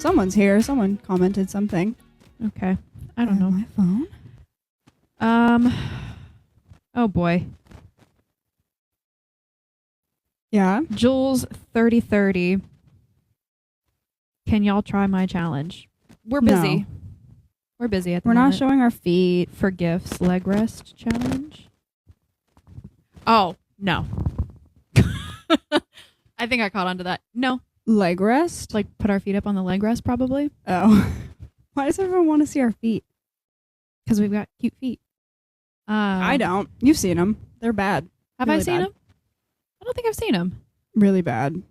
Someone's here. Someone commented something. Okay. I don't know. My phone. Oh boy. Yeah. Jules 3030. Can y'all try my challenge? We're busy. No. We're busy at the We're moment. not showing our feet. For gifts. Leg rest challenge. Oh, no. I think I caught on to that. No. Leg rest? Like put our feet up on the leg rest probably. Oh. Why does everyone want to see our feet? Because we've got cute feet. I don't. You've seen them. They're bad. Have Really I seen bad. them? I don't think I've seen them. Really bad.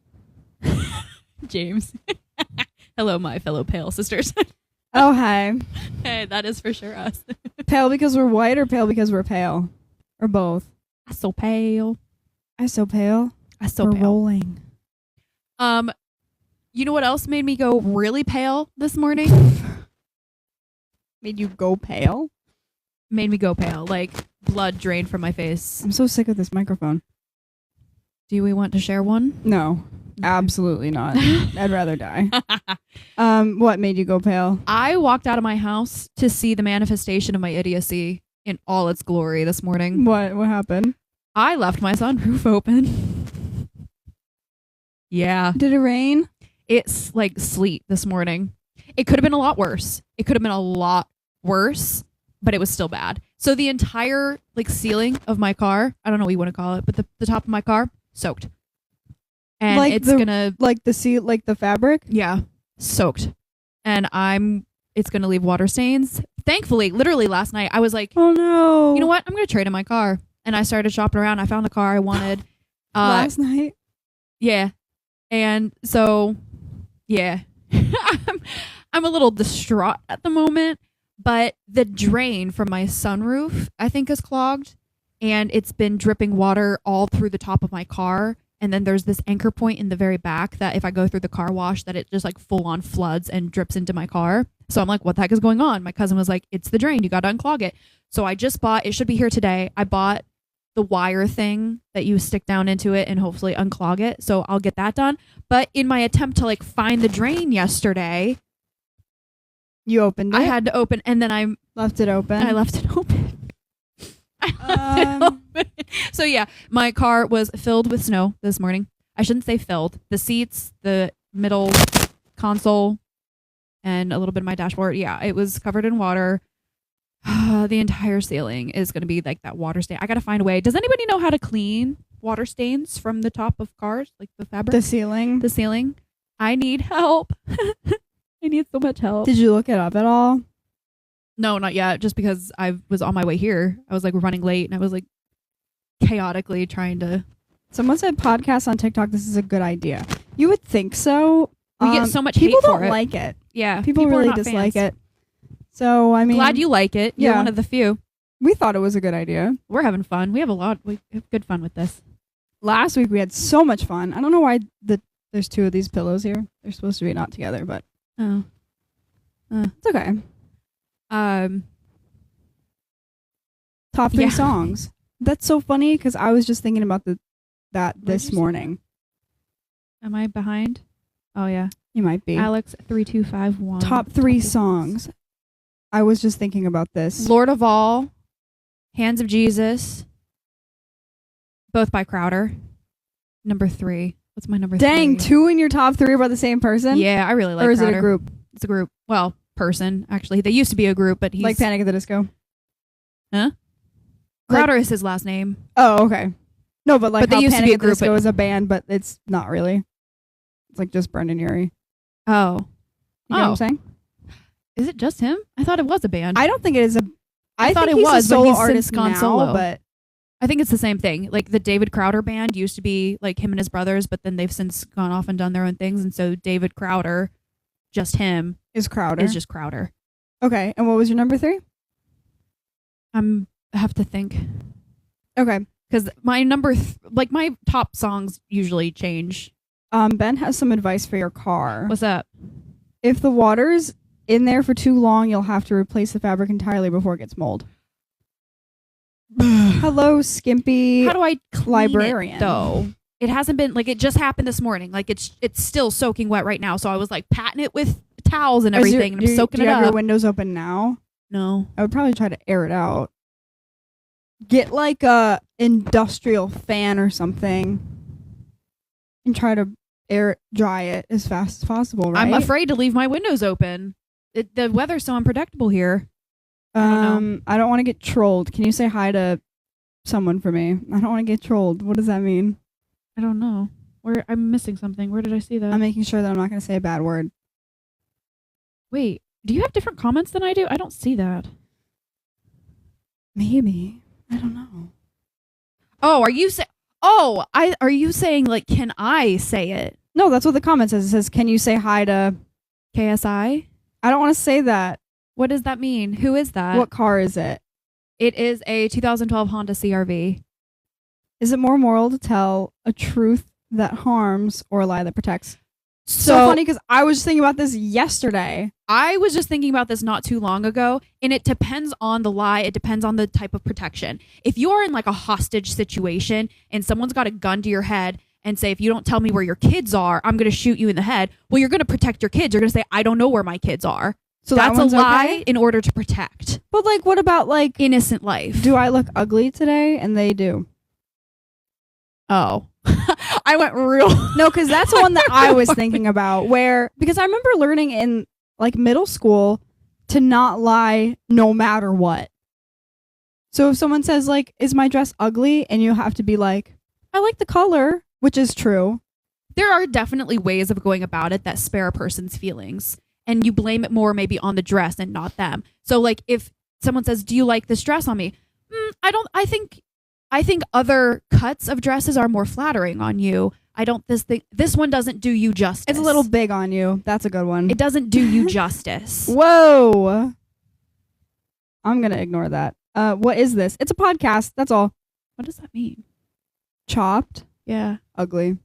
James. Hello, my fellow pale sisters. Oh, hi. Hey, that is for sure us. Pale because we're white or pale because we're pale? Or both? I'm so pale. I'm so pale. I'm so we're pale. rolling. You know what else made me go really pale this morning? Made you go pale? Made me go pale. Like blood drained from my face. I'm so sick of this microphone. Do we want to share one? No. Absolutely not. I'd rather die. What made you go pale? I walked out of my house to see the manifestation of my idiocy in all its glory this morning. What happened? I left my sunroof open. Yeah. Did it rain? It's like sleet this morning. It could have been a lot worse. But it was still bad. So the entire like ceiling of my car, I don't know what you want to call it, but the top of my car, soaked. And like it's gonna like the fabric? Yeah, soaked. And it's gonna leave water stains. Thankfully, literally last night, I was like, oh no. You know what? I'm gonna trade in my car. And I started shopping around. I found the car I wanted. Last night? Yeah. And so, yeah. I'm a little distraught at the moment, but the drain from my sunroof, I think, is clogged. And it's been dripping water all through the top of my car. And then there's this anchor point in the very back that if I go through the car wash, that it just like full on floods and drips into my car. So I'm like, what the heck is going on? My cousin was like, it's the drain. You got to unclog it. So I just bought, it should be here today. I bought the wire thing that you stick down into it and hopefully unclog it. So I'll get that done. But in my attempt to like find the drain yesterday, you opened it? I had to open and then I left it open. I left it open. So yeah, my car was filled with snow this morning. I shouldn't say filled. The seats, the middle console, and a little bit of my dashboard. Yeah, it was covered in water. The entire ceiling is going to be like that water stain. I got to find a way. Does anybody know how to clean water stains from the top of cars, like the fabric? The ceiling? The ceiling. I need help. I need so much help. Did you look it up at all? No, not yet. Just because I was on my way here. I was like running late and I was like chaotically trying to. Someone said podcast on TikTok, this is a good idea. You would think so. We get so much hate people for don't it. like it. Yeah. People are really not dislike fans. it. So, I mean. Glad you like it. You're yeah. one of the few. We thought it was a good idea. We're having fun. We have good fun with this. Last week we had so much fun. I don't know why there's two of these pillows here. They're supposed to be not together, but. Oh. It's okay. Top 3 Yeah. songs. That's so funny because I was just thinking about that this morning. Am I behind? Oh yeah. You might be. Alex 3251. Top 3 songs. I was just thinking about this. Lord of All, Hands of Jesus, both by Crowder. Number 3. What's my number 3? Dang, 2 in your top 3 are by the same person? Yeah, I really like Or is Crowder. it a group? It's a group. Well, person, actually. They used to be a group, but he's... Like Panic at the Disco? Huh? Crowder is his last name. Oh, okay. No, but like But they how used to Panic be a at the group, Disco but- is a band, but it's not really. It's like just Brendan Urie. Oh. You know what I'm saying? Is it just him? I thought it was a band. I don't think it is a... I thought think it he's was, a but solo he's since artist gone now, solo. but... I think it's the same thing. Like the David Crowder band used to be like him and his brothers, but then they've since gone off and done their own things. And so David Crowder, just him, Is Crowder. is just Crowder. Okay, and what was your number 3? I have to think. Okay. Because my my top songs usually change. Ben has some advice for your car. What's up? If the water's in there for too long, you'll have to replace the fabric entirely before it gets mold. Hello, skimpy. How do I clean librarian. it, though? It hasn't been, like, it just happened this morning. Like, it's still soaking wet right now. So I was, like, patting it with towels and everything, and I'm soaking do it you have up. your windows open now? No. I would probably try to air it out. Get like a industrial fan or something and try to dry it as fast as possible, right? I'm afraid to leave my windows open. The weather's so unpredictable here. I don't want to get trolled. Can you say hi to someone for me? I don't want to get trolled. What does that mean? I don't know. I'm missing something. Where did I see that? I'm making sure that I'm not going to say a bad word. Wait, do you have different comments than I do? I don't see that. Maybe. I don't know. Oh, are you are you saying like, can I say it? No, that's what the comment says. It says, can you say hi to KSI? I don't want to say that. What does that mean? Who is that? What car is it? It is a 2012 Honda CRV. Is it more moral to tell a truth that harms or a lie that protects? So funny because I was just thinking about this yesterday. I was just thinking about this not too long ago, and it depends on the lie. It depends on the type of protection. If you are in like a hostage situation and someone's got a gun to your head and say, if you don't tell me where your kids are, I'm going to shoot you in the head. Well, you're going to protect your kids. You're going to say, I don't know where my kids are. So that's a lie in order to protect. But like, what about like innocent life? Do I look ugly today? And they do. Oh. I went real. No, because that's one that I was thinking about because I remember learning in like middle school to not lie no matter what. So if someone says like, is my dress ugly? And you have to be like, I like the color, which is true. There are definitely ways of going about it that spare a person's feelings. And you blame it more maybe on the dress and not them. So like if someone says, do you like this dress on me? I think other cuts of dresses are more flattering on you. This one doesn't do you justice. It's a little big on you. That's a good one. It doesn't do you justice. Whoa. I'm going to ignore that. What is this? It's a podcast. That's all. What does that mean? Chopped. Yeah. Ugly.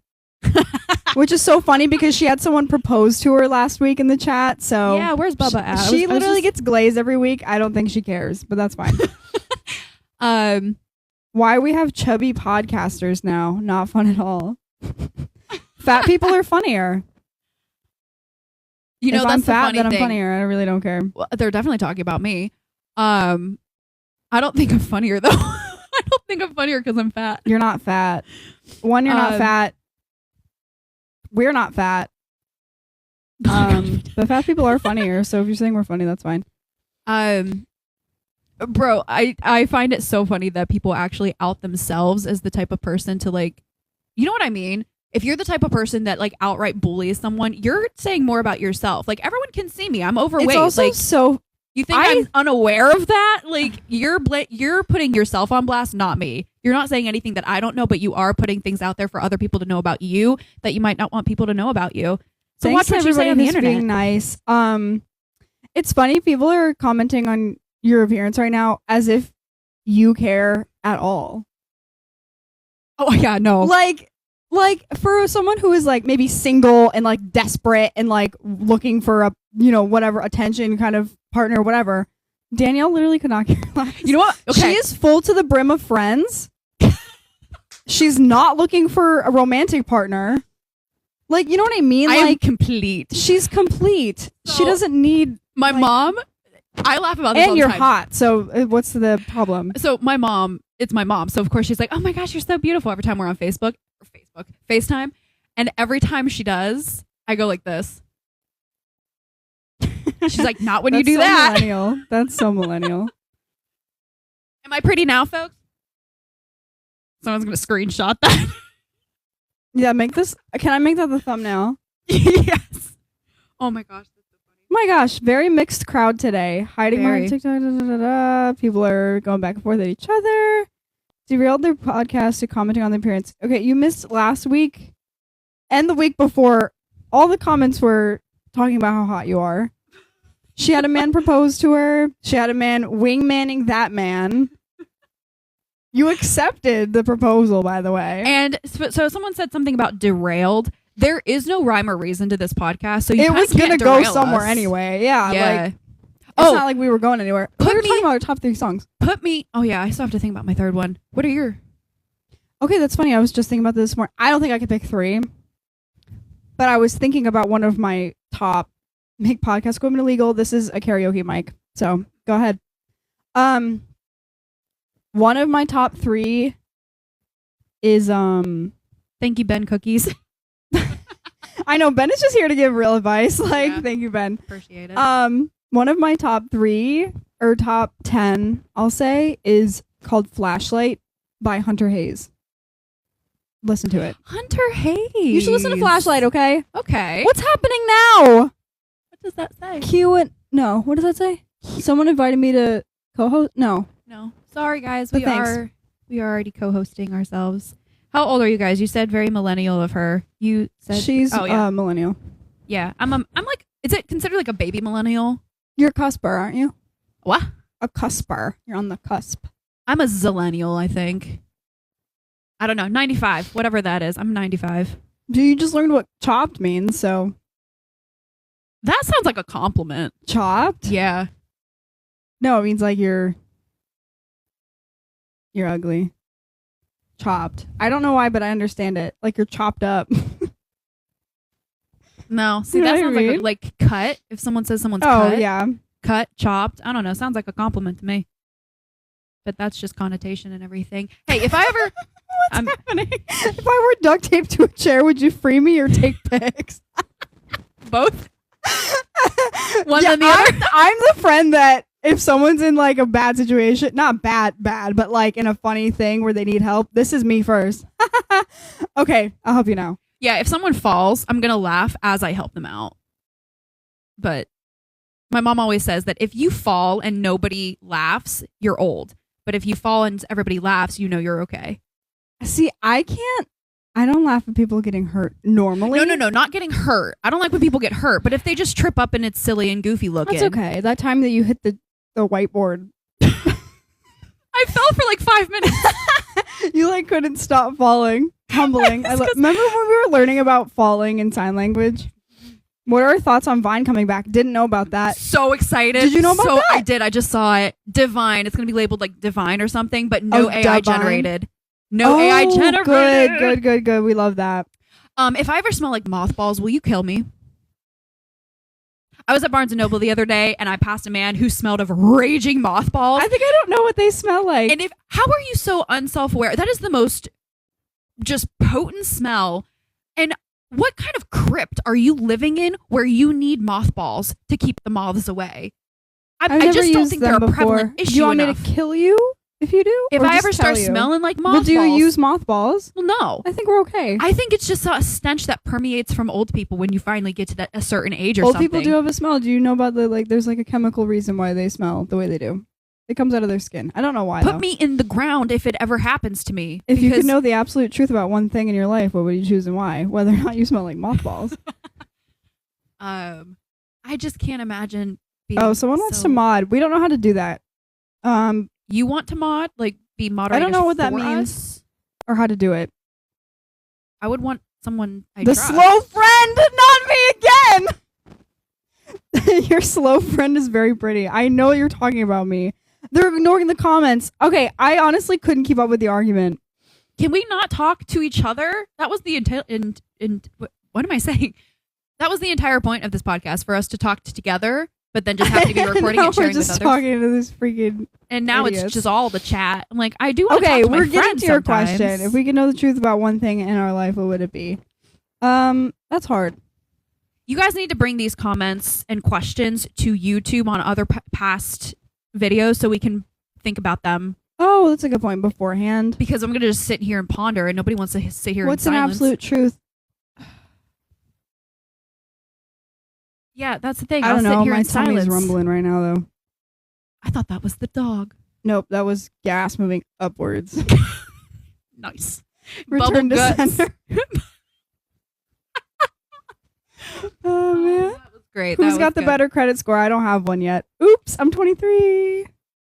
Which is so funny because she had someone propose to her last week in the chat. So yeah, where's Bubba at? She literally gets glazed every week. I don't think she cares, but that's fine. Why we have chubby podcasters now? Not fun at all. Fat people are funnier. You know, if that's I'm fat, then I'm thing. funnier. I really don't care. Well, they're definitely talking about me. I don't think I'm funnier though. I don't think I'm funnier because I'm fat. You're not fat. One, you're not fat. We're not fat. But fat people are funnier. So if you're saying we're funny, that's fine. Bro, I find it so funny that people actually out themselves as the type of person to like, you know what I mean? If you're the type of person that like outright bullies someone, you're saying more about yourself. Like everyone can see me. I'm overweight. It's also like, so. You think I'm unaware of that? Like you're putting yourself on blast, not me. You're not saying anything that I don't know, but you are putting things out there for other people to know about you that you might not want people to know about you. So Thanks watch what you say on the internet. Being nice. It's funny. People are commenting on your appearance right now as if you care at all. Oh yeah, no. Like for someone who is like maybe single and like desperate and like looking for a whatever attention kind of partner or whatever, Danielle literally could not care less. You know what? Okay. She is full to the brim of friends. She's not looking for a romantic partner. Like, you know what I mean? I like am complete. She's complete. So, she doesn't need my mom. I laugh about this and all the you're time. hot. So what's the problem? So my mom, it's my mom. So of course she's like, "Oh my gosh, you're so beautiful." Every time we're on FaceTime, and every time she does, I go like this. She's like, "Not when you do that." Millennial. That's so millennial. Am I pretty now, folks? Someone's gonna screenshot that. Yeah, can I make that the thumbnail? Yes. Oh my gosh, that's so funny. Oh my gosh, very mixed crowd today. Hiding behind TikTok. People are going back and forth at each other. Derailed their podcast to commenting on the appearance. Okay, you missed last week and the week before. All the comments were talking about how hot you are. She had a man propose to her. She had a man wingmanning that man. You accepted the proposal, by the way. And so someone said something about derailed. There is no rhyme or reason to this podcast, so you it was going to go somewhere anyway. Yeah. Like, it's not like we were going anywhere. We were talking about our top 3 songs. Oh yeah, I still have to think about my third one. What are your? Okay, that's funny. I was just thinking about this more. I don't think I could pick 3, but I was thinking about one of my top make podcast equipment illegal. This is a karaoke mic, so go ahead. One of my top 3 is Thank you, Ben Cookies. I know Ben is just here to give real advice. Like, Yeah. Thank you, Ben. Appreciate it. One of my top 3 or top 10, I'll say, is called Flashlight by Hunter Hayes. Listen to it. Hunter Hayes. You should listen to Flashlight, okay? Okay. What's happening now? What does that say? No, what does that say? Someone invited me to co-host? No. No. Sorry, guys. But We thanks. are already co-hosting ourselves. How old are you guys? You said very millennial of her. You said She's yeah. millennial. Yeah. I'm like, is it considered like a baby millennial? You're a cusper, aren't you? What? A cusper. You're on the cusp. I'm a zillennial, I think. I don't know. 95. Whatever that is. I'm 95. You just learned what chopped means, so That sounds like a compliment. chopped? Yeah. No, it means like you're ugly. Chopped. I don't know why, but I understand it. Like you're chopped up. No. See, You know that what I sounds mean? like cut. If someone says someone's Oh, cut. yeah. Cut, chopped. I don't know. Sounds like a compliment to me. But that's just connotation and everything. Hey, if I ever... What's happening? If I were duct taped to a chair, would you free me or take pics? Both? One Yeah, than the other? I'm the friend that if someone's in like a bad situation, not bad, but like in a funny thing where they need help, this is me first. Okay, I'll help you now. Yeah, if someone falls, I'm going to laugh as I help them out. But my mom always says that if you fall and nobody laughs, you're old. But if you fall and everybody laughs, you know you're okay. See, I don't laugh at people getting hurt normally. No, not getting hurt. I don't like when people get hurt. But if they just trip up and it's silly and goofy looking. That's okay. That time that you hit the whiteboard, I fell for like 5 minutes. you like couldn't stop falling, tumbling. Remember when we were learning about falling in sign language? What are our thoughts on Vine coming back? Didn't know about that. So excited. Did you know about that? I did. I just saw it. Divine. It's going to be labeled like Divine or something, but no AI Divine. generated. No AI generated. Good. We love that. If I ever smell like mothballs, will you kill me? I was at Barnes & Noble the other day, and I passed a man who smelled of raging mothballs. I think I don't know what they smell like. And how are you so unself-aware? That is the most just potent smell. And what kind of crypt are you living in where you need mothballs to keep the moths away? I just don't think they're a prevalent issue Do you want enough. me to kill you if you do? If Or I just ever start tell you? smelling like mothballs, Well, do you use mothballs? well, no. I think we're okay. I think it's just a stench that permeates from old people when you finally get to a certain age or Old something. people do have a smell. Do you know about there's like a chemical reason why they smell the way they do. It comes out of their skin. I don't know why. Put me in the ground if it ever happens to me. If you could because- know the absolute truth about one thing in your life, what would you choose and why? Whether or not you smell like mothballs. I just can't imagine being Oh, someone wants to mod. We don't know how to do that. You want to mod? Like, be moderators I don't know what that for means. us? Or how to do it. I would want someone I The trust. slow friend, not me again. Your slow friend is very pretty. I know you're talking about me. They're ignoring the comments. Okay, I honestly couldn't keep up with the argument. Can we not talk to each other? That was the what am I saying? That was the entire point of this podcast, for us to talk together, but then just have to be recording Now and sharing we're just with others. talking to this freaking. And now idiots. it's just all the chat. I'm like, I do want to Okay, talk to my we're getting friends to your sometimes. question. If we could know the truth about one thing in our life, what would it be? That's hard. You guys need to bring these comments and questions to YouTube on other past videos so we can think about them. Oh, that's a good point beforehand. Because I'm going to just sit here and ponder, and nobody wants to sit here What's in an silence. absolute truth? Yeah, that's the thing. I I'll don't sit know. here My in tummy's silence. rumbling right now, though. I thought that was the dog. Nope, that was gas moving upwards. Nice. Return to Bubble guts. center. Oh man, that was great. who's That got was the good. better credit score? I don't have one yet. Oops, I'm 23.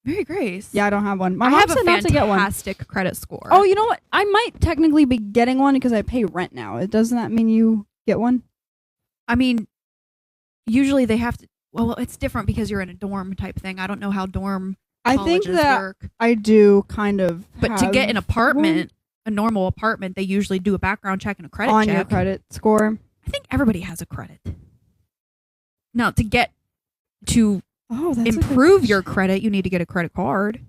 Mary Grace. Yeah, I don't have one. My I mom have a said not to get one. fantastic credit score. Oh, you know what? I might technically be getting one because I pay rent now. Doesn't that mean you get one? I mean, usually they have to. Well, it's different because you're in a dorm type thing. I don't know how dorm I think colleges that work. I do kind of. But to get an have apartment, a normal apartment, they usually do a background check and a credit one on check. your credit score. I think everybody has a credit. Now, to improve your credit, you need to get a credit card.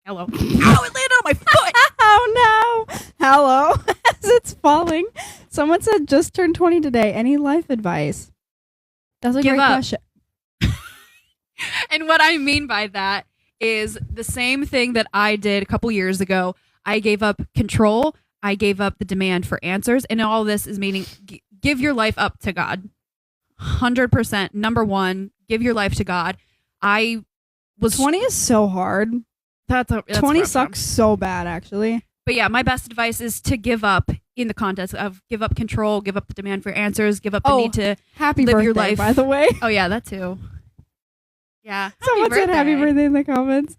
Hello. Ow, it landed on my foot. Oh, no. Hello. As it's falling. Someone said, just turned 20 today. Any life advice? That's a great question. And what I mean by that is the same thing that I did a couple years ago. I gave up control. I gave up the demand for answers. And all this is meaning give your life up to God. 100%. Number one, give your life to God. 20 is so hard. That's 20 sucks so bad, actually. But yeah, my best advice is to give up in the context of give up control, give up the demand for answers, give up the need to live your life. By the way. Oh yeah, that too. Yeah. Someone said happy birthday in the comments.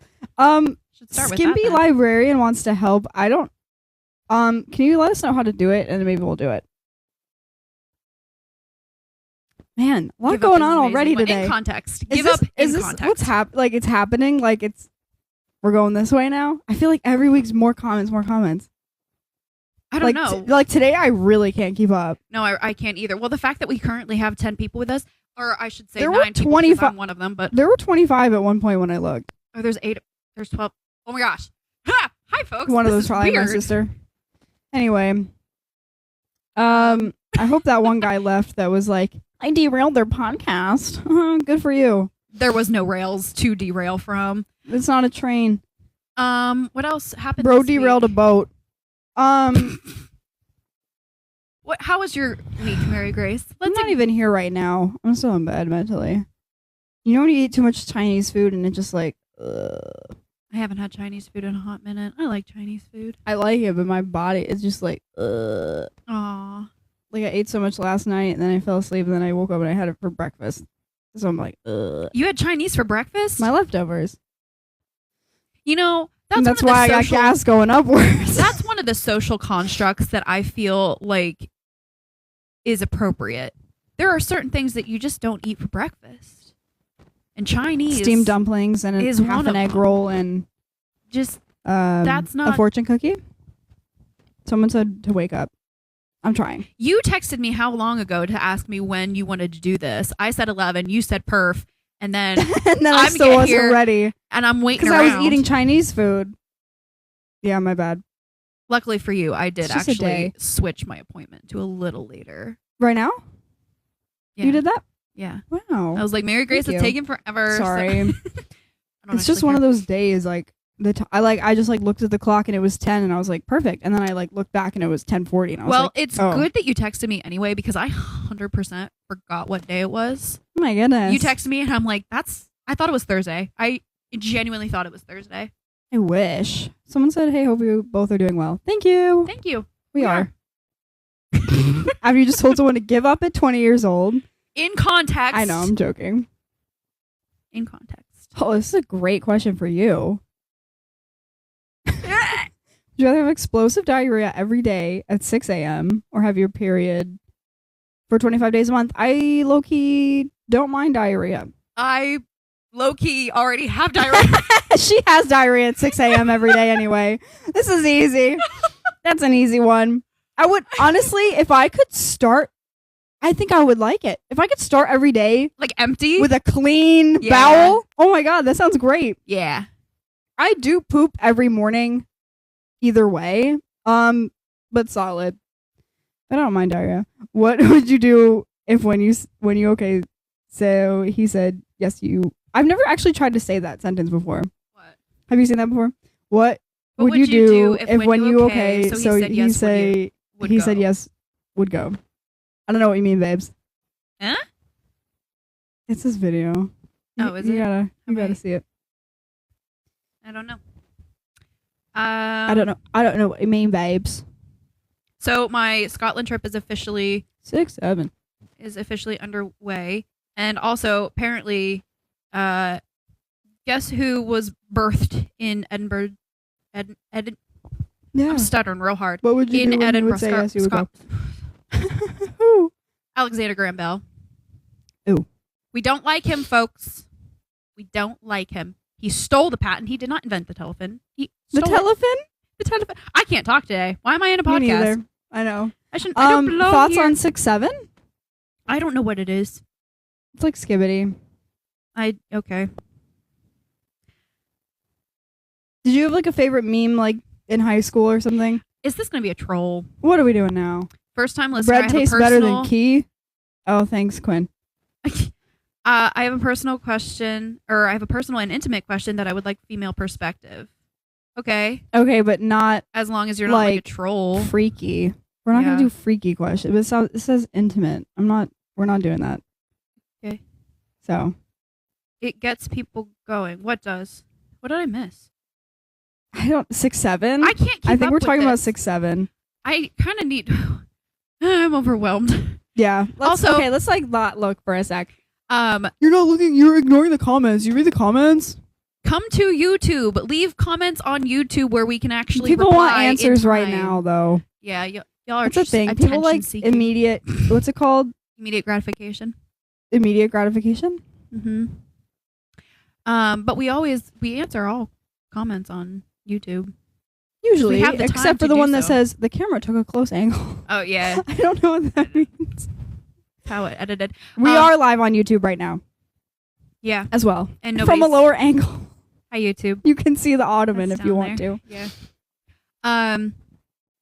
Skimpy Librarian wants to help. I don't. Can you let us know how to do it, and then maybe we'll do it. Man, a lot going on already today. In context. Context. What's like it's happening? Like we're going this way now? I feel like every week's more comments. I don't know. Like today, I really can't keep up. No, I can't either. Well, the fact that we currently have 10 people with us, or I should say there 9 people, 25, I'm one of them, but there were 25 at one point when I looked. Oh, there's 8. There's 12. Oh my gosh. Ha! Hi, folks. One of those probably my sister. Anyway, I hope that one guy left that was like, I derailed their podcast. Good for you. There was no rails to derail from. It's not a train. What else happened? Bro derailed a boat. What? How was your week, Mary Grace? I'm not even here right now. I'm still in bed mentally. You know when you eat too much Chinese food and it just like, ugh. I haven't had Chinese food in a hot minute. I like Chinese food. I like it, but my body is just like, ugh. Aww. Like I ate so much last night and then I fell asleep and then I woke up and I had it for breakfast. So I'm like, ugh. You had Chinese for breakfast? My leftovers. You know, that's why I got gas going upwards. That's one of the social constructs that I feel like is appropriate. There are certain things that you just don't eat for breakfast. And Chinese steamed dumplings and half an egg roll and just that's not a fortune cookie. Someone said to wake up. I'm trying. You texted me how long ago to ask me when you wanted to do this. I said 11. You said perf. And then, I still wasn't ready. And I'm waiting around. Because I was eating Chinese food. Yeah, my bad. Luckily for you, I did actually switch my appointment to a little later. Right now? Yeah. You did that? Yeah. Wow. I was like, Mary Grace is taking forever. Sorry. It's just one of those days, like, I just like looked at the clock and it was 10 and I was like, perfect. And then I like looked back and it was 10:40 and I was like, it's good that you texted me anyway because I 100% forgot what day it was. Oh my goodness. You texted me and I'm like, I thought it was Thursday. I genuinely thought it was Thursday. I wish. Someone said, hey, hope you both are doing well. Thank you. Thank you. We are. After you just told someone to give up at 20 years old. In context. I know, I'm joking. In context. Oh, this is a great question for you. Would you rather have explosive diarrhea every day at 6 a.m. or have your period for 25 days a month? I low-key don't mind diarrhea. I low-key already have diarrhea. She has diarrhea at 6 a.m. every day anyway. This is easy. That's an easy one. I would, honestly, if I could start, I think I would like it. If I could start every day. Like empty? With a clean bowel. Oh my God, that sounds great. Yeah. I do poop every morning. Either way, but solid. I don't mind diarrhea. What would you do if when you okay? So he said yes. I've never actually tried to say that sentence before. What? Have you seen that before? What would you do if when you okay? So he said yes. Would go. I don't know what you mean, babes. Huh? It's this video. Oh, is it? You gotta see it. I don't know. I don't know what you mean, babes. So my Scotland trip is officially 6-7 is officially underway, and also apparently, guess who was birthed in Edinburgh? Yeah, I'm stuttering real hard. What would you do in Edinburgh? Say yes, you would go. Who? Alexander Graham Bell. Ooh. We don't like him, folks. We don't like him. He stole the patent. He did not invent the telephone. The telephone? The telephone. I can't talk today. Why am I in a podcast? Me neither. I know. I shouldn't. I don't belong thoughts here. on 6-7? I don't know what it is. It's like Skibbity. Okay. Did you have like a favorite meme like in high school or something? Is this gonna be a troll? What are we doing now? First time listener. Bread tastes better than Key. Oh, thanks, Quinn. I have a personal question, or I have a personal and intimate question that I would like female perspective. Okay. Okay, but not as long as you're not like a troll. Freaky. We're not gonna do freaky question. But it says intimate. We're not doing that. Okay. So. It gets people going. What does? What did I miss? I don't 6'7". I can't keep I think up we're with talking this. about 6'7". I kind of need. I'm overwhelmed. Yeah. Let's like not look for a sec. You're not looking. You're ignoring the comments. You read the comments. Come to YouTube. Leave comments on YouTube where we can actually. People want answers right now, though. Yeah, y'all are That's the thing. People like seeking. immediate. What's it called? Immediate gratification. Immediate gratification. Mm-hmm. But we answer all comments on YouTube. Usually, except for the one that says the camera took a close angle. Oh yeah. I don't know what that means. How it edited. We are live on YouTube right now. Yeah. As well. And from a lower angle. Hi YouTube. You can see the ottoman if you want to. Yeah.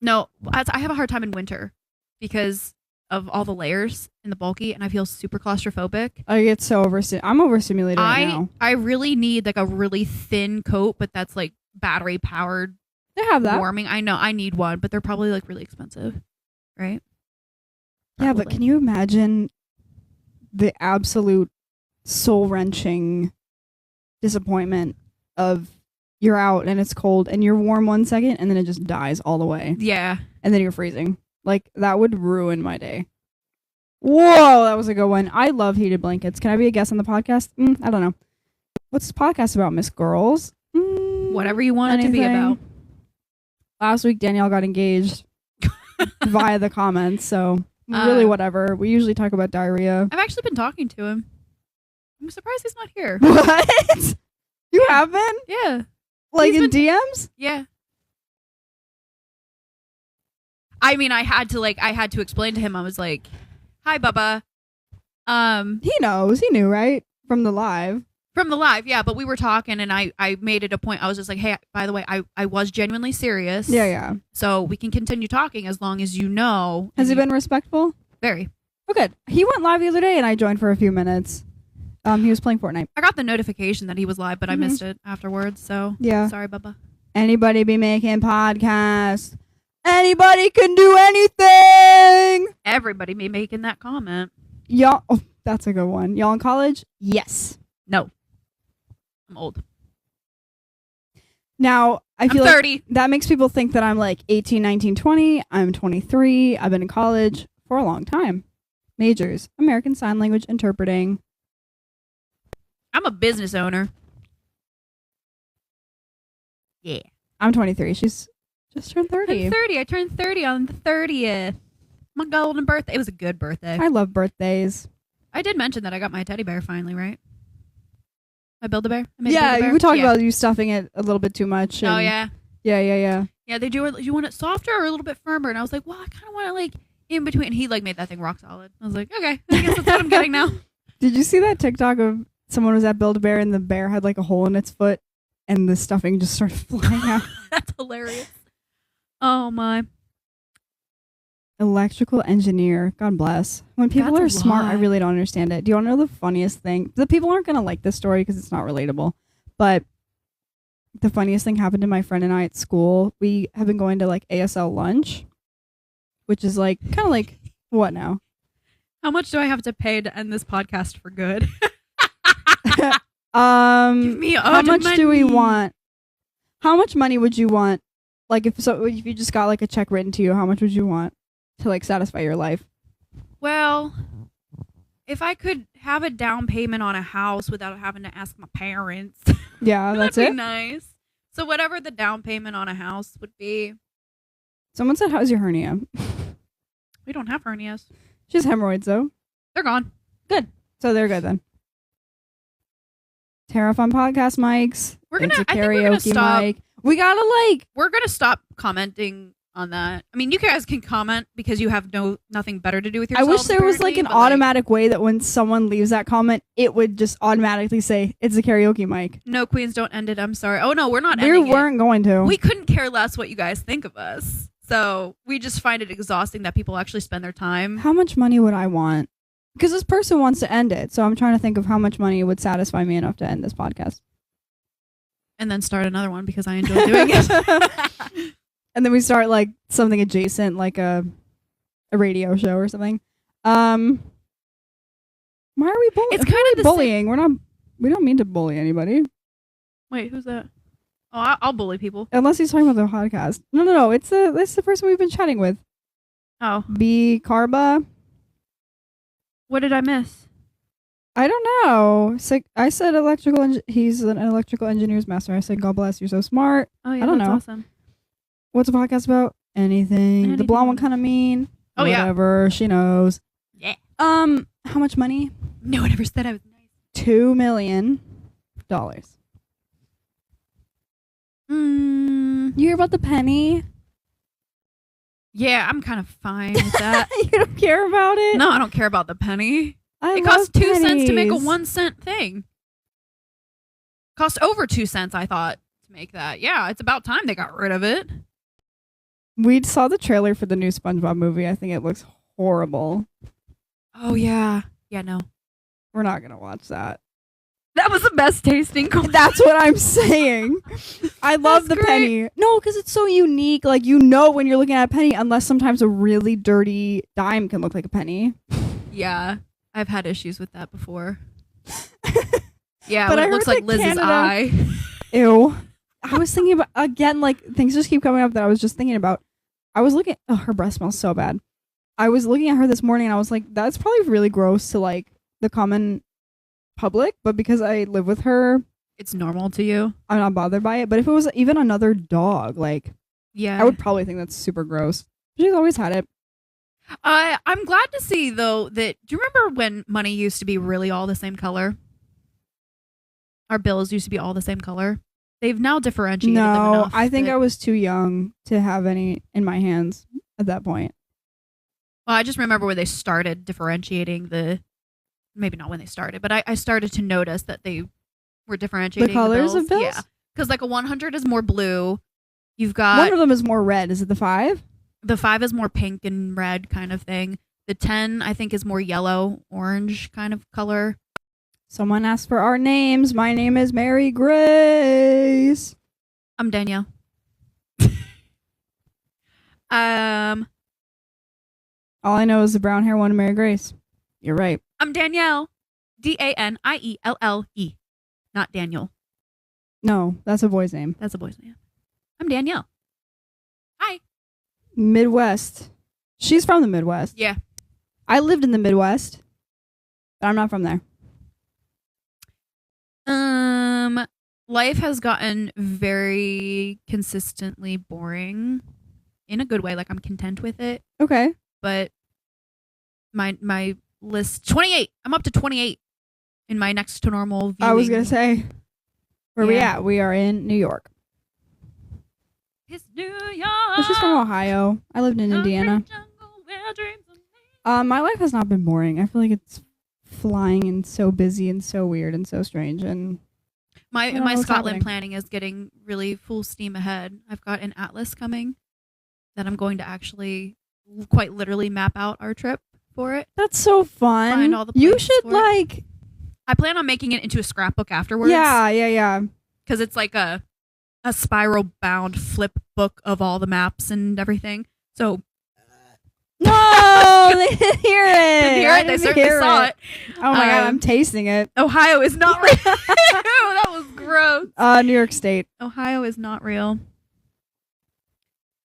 No, I have a hard time in winter because of all the layers in the bulky, and I feel super claustrophobic. I get so I'm overstimulated right now. I really need like a really thin coat, but that's like battery powered. They have that. Warming. I know I need one, but they're probably like really expensive, right? Yeah, but can you imagine the absolute soul-wrenching disappointment of you're out and it's cold and you're warm 1 second and then it just dies all the way. Yeah. And then you're freezing. Like, that would ruin my day. Whoa, that was a good one. I love heated blankets. Can I be a guest on the podcast? I don't know. What's this podcast about, Miss Girls? Whatever you want it to be about. Last week, Danielle got engaged via the comments, so really whatever. We usually talk about diarrhea. I've actually been talking to him. I'm surprised he's not here. What? You have been? Yeah. Like in DMs? Yeah. I mean, I had to explain to him. I was like, "Hi, Bubba." He knows. He knew, right? From the live. From the live, yeah. But we were talking, and I made it a point. I was just like, "Hey, by the way, I was genuinely serious." Yeah. So we can continue talking as long as you know. Has he been respectful? Very. Oh, good. He went live the other day, and I joined for a few minutes. He was playing Fortnite. I got the notification that he was live, but I missed it afterwards. So yeah, sorry, Bubba. Anybody be making podcasts? Anybody can do anything. Everybody be making that comment. Y'all, oh, that's a good one. Y'all in college? Yes. No. I'm old. Now, I feel I'm 30. like that makes people think that I'm like 18, 19, 20. I'm 23. I've been in college for a long time. Majors, American Sign Language Interpreting. I'm a business owner. Yeah. I'm 23. She's just turned 30. I'm 30. I turned 30 on the 30th. My golden birthday. It was a good birthday. I love birthdays. I did mention that I got my teddy bear finally, right? I Build-A-Bear? Yeah, we talked about you stuffing it a little bit too much. Oh, yeah. Yeah. Yeah, they do. You want it softer or a little bit firmer? And I was like, well, I kind of want it like in between. He like made that thing rock solid. I was like, okay, I guess that's what I'm getting now. Did you see that TikTok of someone was at Build-A-Bear and the bear had like a hole in its foot and the stuffing just started flying out? That's hilarious. Oh, my. Electrical engineer. God bless. When people are smart, I really don't understand it. Do you want to know the funniest thing? The people aren't going to like this story because it's not relatable. But the funniest thing happened to my friend and I at school. We have been going to like ASL lunch, which is like kind of like what now? How much do I have to pay to end this podcast for good? Give me how much money. Do we want? How much money would you want? Like if you just got like a check written to you, how much would you want to like satisfy your life? Well, if I could have a down payment on a house without having to ask my parents. Yeah, that's that'd it. Be nice. So whatever the down payment on a house would be. Someone said, "How's your hernia?" We don't have hernias. She has hemorrhoids though. They're gone. Good. So they're good then. Tariff on podcast mics. We're gonna it's a I think we're gonna karaoke stop. mic. We gotta like. We're gonna stop commenting on that. I mean, you guys can comment because you have nothing better to do with I yourselves. wish there was like an automatic way that when someone leaves that comment, it would just automatically say it's a karaoke mic. No, queens, don't end it. I'm sorry. Oh no, we're not We ending weren't going to. We couldn't care less what you guys think of us. So we just find it exhausting that people actually spend their time. How much money would I want? Because this person wants to end it. So I'm trying to think of how much money would satisfy me enough to end this podcast. And then start another one because I enjoy doing it. And then we start like something adjacent, like a radio show or something. Why are we bullying? It's kind of bullying. We don't mean to bully anybody. Wait, who's that? Oh, I'll bully people. Unless he's talking about the podcast. No. It's the person we've been chatting with. Oh. B. Carba. What did I miss? I don't know. I said electrical. He's an electrical engineer's master. I said, God bless, you're so smart. Oh yeah, I don't that's know. Awesome. What's the podcast about? Anything. The blonde one kind of mean. Oh Whatever. She knows. Yeah. How much money? No one ever said I was nice. $2 million. You hear about the penny? Yeah, I'm kind of fine with that. You don't care about it? No, I don't care about the penny. It cost 2 cents to make a 1 cent thing. Cost over 2 cents, I thought, to make that. Yeah, it's about time they got rid of it. We saw the trailer for the new SpongeBob movie. I think it looks horrible. Oh, yeah. Yeah, no. We're not going to watch that. That was the best tasting corn. That's what I'm saying. I love the penny. No, because it's so unique. Like, you know when you're looking at a penny, unless sometimes a really dirty dime can look like a penny. Yeah, I've had issues with that before. Yeah, but when it looks like Liz's eye. Ew. I was thinking about, again, like, things just keep coming up that I was just thinking about. I was looking, her breath smells so bad. I was looking at her this morning and I was like, that's probably really gross to, like, the common public, but because I live with her, it's normal to you. I'm not bothered by it. But if it was even another dog, like, yeah, I would probably think that's super gross. She's always had it. I'm glad to see though that. Do you remember when money used to be really all the same color? Our bills used to be all the same color. They've now differentiated them enough. I think I was too young to have any in my hands at that point. Well, I just remember when they started differentiating the. Maybe not when they started, but I started to notice that they were differentiating the colors bills. of bills. Yeah, because like a 100 is more blue. You've got one of them is more red. Is it the 5? The 5 is more pink and red kind of thing. The 10 I think is more yellow, orange kind of color. Someone asked for our names. My name is Mary Grace. I'm Danielle. All I know is the brown hair one, Mary Grace. You're right. I'm Danielle. Danielle. Not Daniel. No, that's a boy's name. That's a boy's name. I'm Danielle. Hi. Midwest. She's from the Midwest. Yeah. I lived in the Midwest, but I'm not from there. Life has gotten very consistently boring in a good way. Like, I'm content with it. Okay. But my list 28. I'm up to 28 in my next to normal viewing. I was gonna say, where we at? We are in New York. It's New York. Well, she's from Ohio. I lived in Indiana. My life has not been boring. I feel like it's flying and so busy and so weird and so strange. And my Scotland planning is getting really full steam ahead. I've got an atlas coming that I'm going to actually quite literally map out our trip for it. That's so fun. Find all the you places should for it. like. I plan on making it into a scrapbook afterwards. Yeah. Because it's like a spiral bound flip book of all the maps and everything. So no, they didn't hear it. Didn't hear it. They certainly saw it. Oh my god, I'm tasting it. Ohio is not real. That was gross. New York State. Ohio is not real.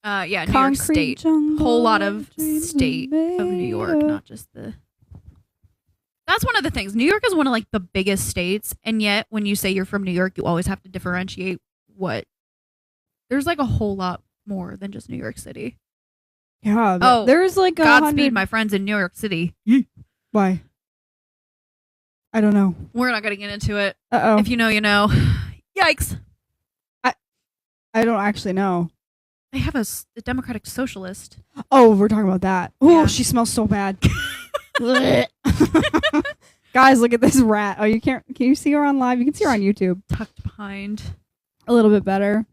Yeah, New Concrete York State. jungle, Whole lot of state of New York, not just the. That's one of the things. New York is one of like the biggest states, and yet when you say you're from New York, you always have to differentiate what. There's like a whole lot more than just New York City. Yeah. Oh, there's like a Godspeed, my friends in New York City. Why? I don't know. We're not gonna get into it. Uh-oh. If you know, you know. Yikes. I don't actually know. They have a Democratic Socialist. Oh, we're talking about that. Oh, Yeah. she smells so bad. Guys, look at this rat. Oh, you can't. Can you see her on live? You can see her on YouTube. Tucked behind. A little bit better.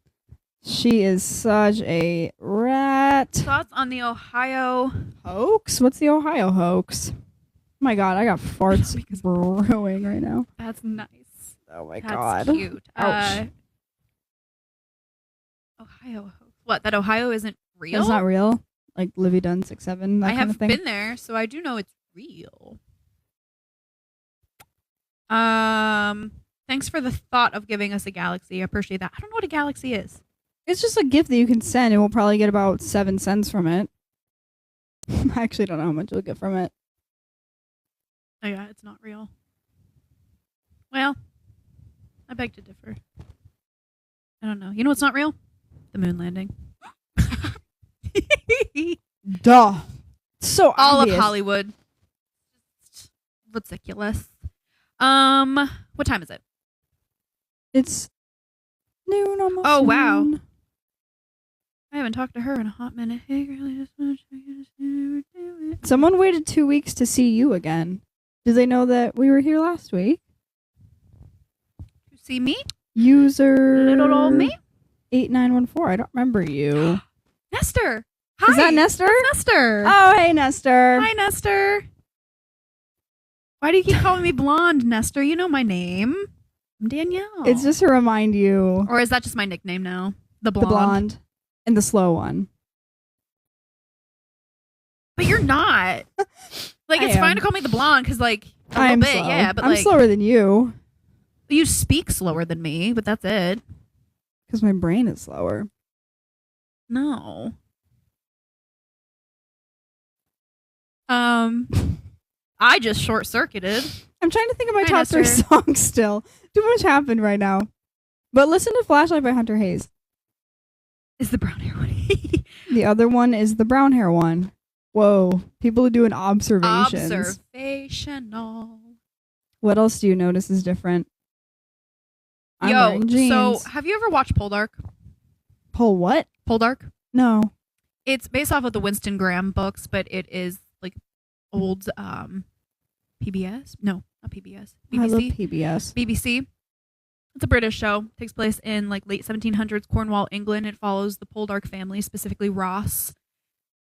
She is such a rat. Thoughts on the Ohio Hoax? What's the Ohio hoax? Oh my God, I got farts brewing right now. That's nice. Oh my That's God. cute. Ouch. Ohio hoax. What? That Ohio isn't real? It's not real. Like Livy Dunn 6'7", that I kind have of thing. been there, so I do know it's real. Thanks for the thought of giving us a galaxy. I appreciate that. I don't know what a galaxy is. It's just a gift that you can send, and we'll probably get about 7 cents from it. I actually don't know how much you'll get from it. Oh yeah, it's not real. Well, I beg to differ. I don't know. You know what's not real? The moon landing. Duh. So All obvious. of Hollywood. Ridiculous. What time is it? It's noon almost. Oh, wow. noon. I haven't talked to her in a hot minute. Hey, girl, just wanna check in, do it. Someone waited 2 weeks to see you again. Did they know that we were here last week? You see me? User Little old me? 8914. I don't remember you. Nestor. Hi. Is that Nestor? That's Nestor. Oh, hey, Nestor. Hi, Nestor. Why do you keep calling me blonde, Nestor? You know my name. I'm Danielle. It's just to remind you. Or is that just my nickname now? The blonde. The blonde and the slow one. But you're not. Like, it's I fine am. to call me the blonde because, like, a I little am bit, slow. yeah. But I'm like, slower than you you speak slower than me, but that's it. because my brain is slower. No. I just short circuited. I'm trying to think of my Hi, top 3 Nestor. songs still. Too much happened right now. But listen to Flashlight by Hunter Hayes. Is the brown hair one? The other one is the brown hair one. Whoa. People are doing observations. Observational. What else do you notice is different? I'm Yo, wearing jeans. so have you ever watched Poldark? Pull what? Poldark? No. It's based off of the Winston Graham books, but it is like old PBS? No, not PBS. I love BBC. PBS. BBC. It's a British show. Takes place in like late 1700s Cornwall, England. It follows the Poldark family, specifically Ross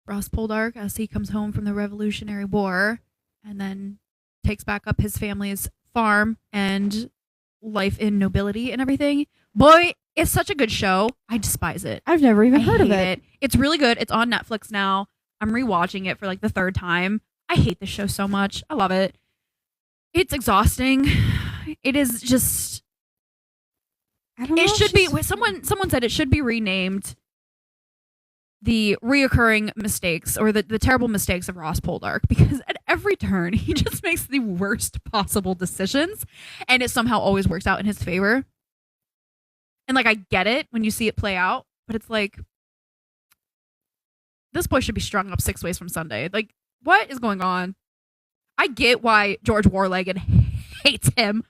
Poldark, as he comes home from the Revolutionary War and then takes back up his family's farm and life in nobility and everything. Boy, it's such a good show. I despise it. I've never even I heard of hate it. It's really good. It's on Netflix now. I'm rewatching it for like the 3rd time. I hate this show so much. I love it. It's exhausting. It is just. I don't know. It if should be. she's- Someone said it should be renamed the reoccurring mistakes or the terrible mistakes of Ross Poldark, because at every turn he just makes the worst possible decisions and it somehow always works out in his favor. And like, I get it when you see it play out, but it's like, this boy should be strung up 6 ways from Sunday. Like, what is going on? I get why George Warlegan hates him,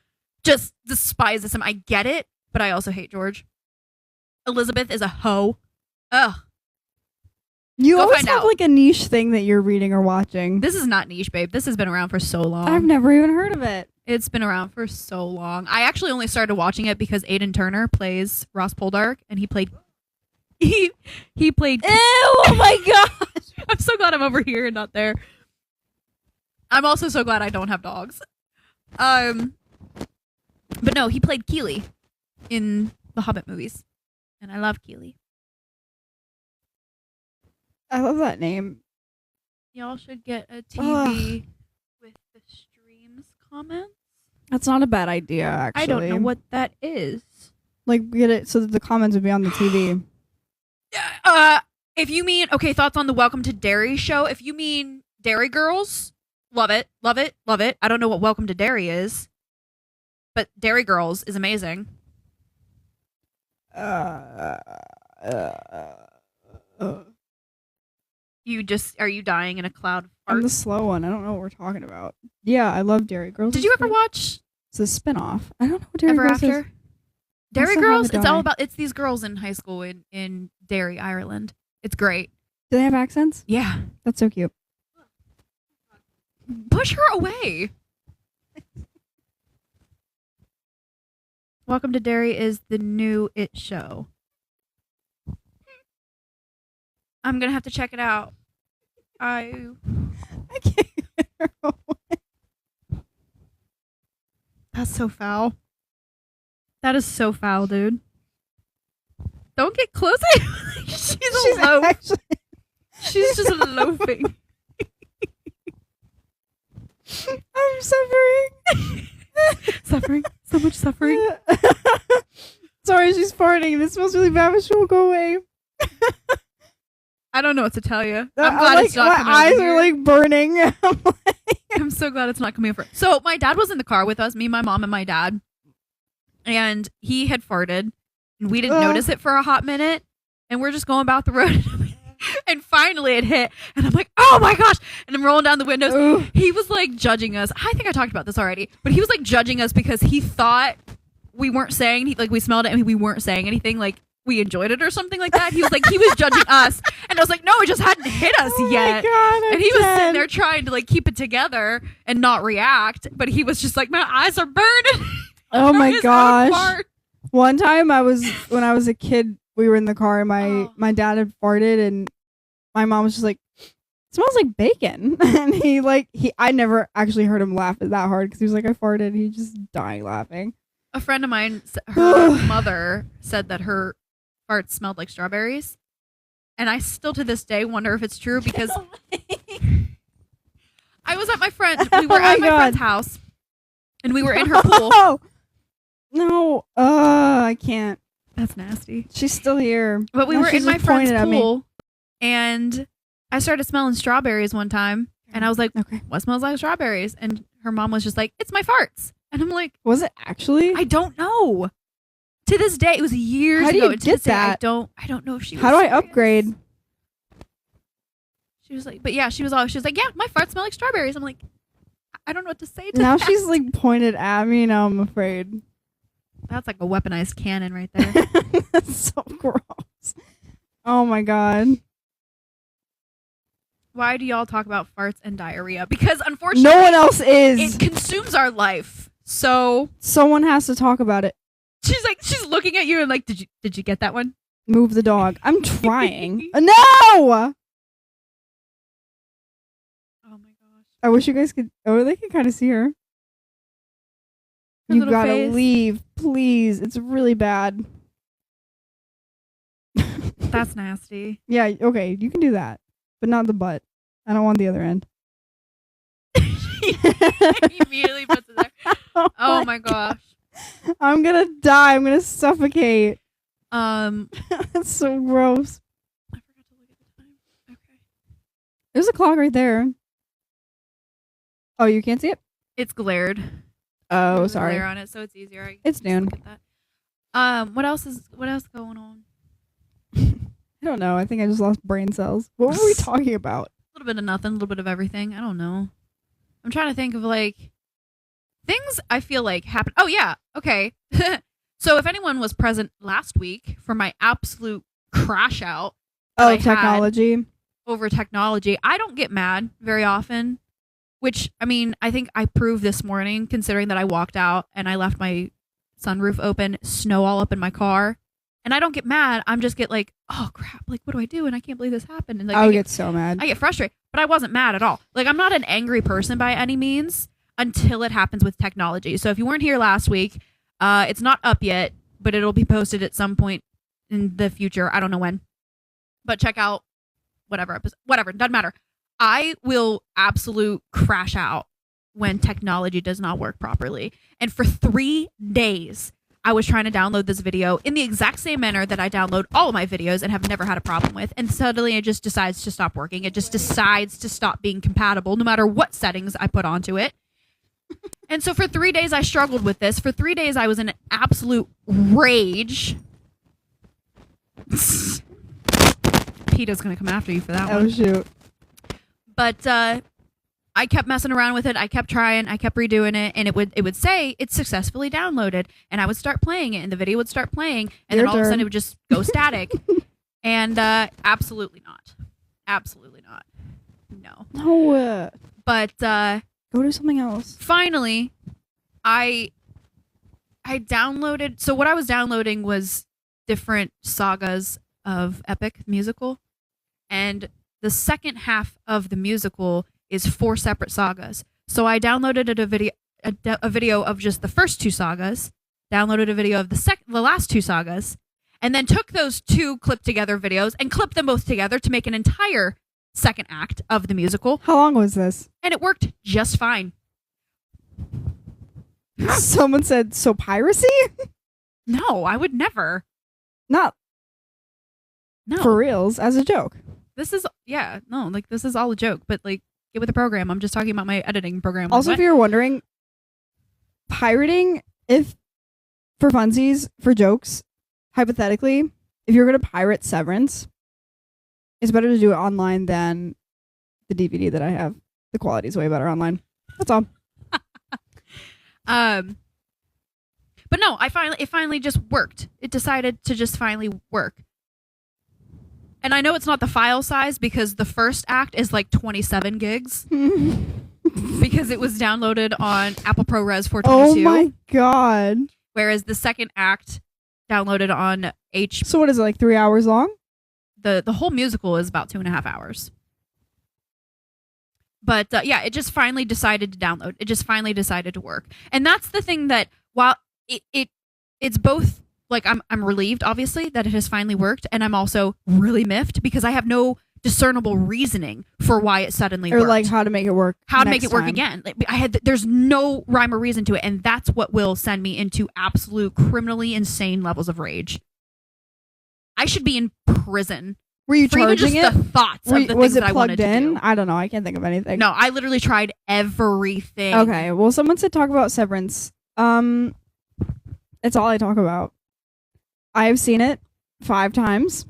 just despises him. I get it, but I also hate George. Elizabeth is a hoe. Ugh. You Go always find have out. like a niche thing that you're reading or watching. This is not niche, babe. This has been around for so long. I've never even heard of it. It's been around for so long. I actually only started watching it because Aidan Turner plays Ross Poldark, and he played. He played. Ew! Oh my gosh! I'm so glad I'm over here and not there. I'm also so glad I don't have dogs. But no, he played Keeley in the Hobbit movies, and I love Keeley. I love that name. Y'all should get a TV with the streams comments. That's not a bad idea, actually. I don't know what that is. Like, get it so that the comments would be on the TV. If you mean, okay, thoughts on the Welcome to Derry show. If you mean Derry Girls, love it, love it, love it. I don't know what Welcome to Derry is, but Derry Girls is amazing. Are you dying in a cloud of I'm art? the slow one. I don't know what we're talking about. Yeah, I love Dairy Girls. Did you ever watch It's a spinoff. I don't know what Dairy Ever Girls After? is. Derry Girls, it's these girls in high school in Derry, Ireland. It's great. Do they have accents? Yeah. That's so cute. Push her away. Welcome to Derry is the new It show. I'm going to have to check it out. I can't get her away. That's so foul. That is so foul, dude. Don't get close. She's a loaf. She's just loafing. I'm suffering. Suffering. So much suffering. Sorry, she's farting. This smells really bad, but she will go away. I don't know what to tell you. I'm glad it's not coming my eyes over are here. like burning. I'm so glad it's not coming over. So my dad was in the car with us, me, my mom, and my dad. And he had farted. And we didn't notice it for a hot minute. And we're just going about the road. And finally it hit. And I'm like, oh my gosh. And I'm rolling down the windows. Ooh. He was like judging us. I think I talked about this already. But he was like judging us because he thought we weren't saying, like we smelled it and we weren't saying anything. Like we enjoyed it or something like that. He was like, he was judging us. And I was like, no, it just hadn't hit us yet. My God, and he was sitting there trying to like keep it together and not react. But he was just like, my eyes are burning. Oh my gosh. One time when I was a kid, we were in the car and my dad had farted and my mom was just like, it smells like bacon. And I never actually heard him laugh that hard because he was like, I farted. And he just dying laughing. A friend of mine, her mother said that her farts smelled like strawberries. And I still to this day wonder if it's true because I was at my friend's house and we were in her pool. No, I can't. That's nasty. She's still here. But we were in my friend's pool and I started smelling strawberries one time and I was like, okay, what smells like strawberries? And her mom was just like, it's my farts. And I'm like, was it actually? I don't know. To this day, it was years ago. How do you get that? I don't know if she was How do I serious. upgrade? She was like, but yeah, she was like, yeah, my farts smell like strawberries. I'm like, I don't know what to say to now that. She's like pointed at me. Now I'm afraid. That's like a weaponized cannon right there. That's so gross. Oh my God. Why do y'all talk about farts and diarrhea? Because unfortunately, no one else is. It consumes our life. So someone has to talk about it. She's looking at you and like, did you get that one? Move the dog. I'm trying. No. Oh my gosh. I wish you guys could. Oh, they can kind of see her. You gotta leave, please. It's really bad. That's nasty. Yeah, okay, you can do that, but not the butt. I don't want the other end. He immediately puts it there. Oh my gosh. I'm gonna die. I'm gonna suffocate. That's so gross. I forgot to look at the time. Okay. There's a clock right there. Oh, you can't see it? It's glared. Oh, There's sorry. glare on it, so it's easier. It's noon. What else going on? I don't know. I think I just lost brain cells. What were we talking about? A little bit of nothing, a little bit of everything. I don't know. I'm trying to think of like things I feel like happen. Oh yeah. Okay. So if anyone was present last week for my absolute crash out technology. Over technology, I don't get mad very often, which I mean, I think I proved this morning considering that I walked out and I left my sunroof open, snow all up in my car. And I don't get mad. I'm just get like, oh crap, like what do I do? And I can't believe this happened. And like I get so mad. I get frustrated, but I wasn't mad at all. Like I'm not an angry person by any means until it happens with technology. So if you weren't here last week, it's not up yet, but it'll be posted at some point in the future. I don't know when, but check out whatever episode, whatever, doesn't matter. I will absolute crash out when technology does not work properly. And for 3 days, I was trying to download this video in the exact same manner that I download all of my videos and have never had a problem with. And suddenly it just decides to stop working. It just decides to stop being compatible no matter what settings I put onto it. And so for 3 days, I struggled with this. For 3 days, I was in an absolute rage. PETA's going to come after you for that one. Oh, shoot. But I kept messing around with it. I kept trying. I kept redoing it, and it would say it's successfully downloaded, and I would start playing it, and the video would start playing, and then all of a sudden it would just go static. And absolutely not. Absolutely not. No. No. But go do something else. Finally, I downloaded. So what I was downloading was different sagas of Epic musical, and the second half of the musical is 4 separate sagas. So I downloaded a video of just the first 2 sagas, downloaded a video of the last 2 sagas, and then took those 2 clipped together videos and clipped them both together to make an entire second act of the musical. How long was this? And it worked just fine. Someone said, so piracy? No, I would never. Not for reals, as a joke. This is, this is all a joke, but like, get with the program. I'm just talking about my editing program. Also, if you're wondering, pirating, if for funsies, for jokes, hypothetically, if you're going to pirate Severance, it's better to do it online than the DVD that I have. The quality's way better online. That's all. But no, it finally just worked. It decided to just finally work. And I know it's not the file size because the first act is like 27 gigs. Because it was downloaded on Apple ProRes 422. Oh my god. Whereas the second act downloaded on So what is it, like 3 hours long? The whole musical is about 2.5 hours. But yeah, it just finally decided to download. It just finally decided to work. And that's the thing that while it's both, like, I'm relieved, obviously, that it has finally worked, and I'm also really miffed because I have no discernible reasoning for why it suddenly worked. Or like how to make it work. How to make it work again. Like, there's no rhyme or reason to it, and that's what will send me into absolute criminally insane levels of rage. I should be in prison. Were you charging it? The thoughts of the things that I wanted to do. Was it plugged in? I don't know. I can't think of anything. No, I literally tried everything. Okay. Well, someone said talk about Severance. It's all I talk about. I have seen it 5 times.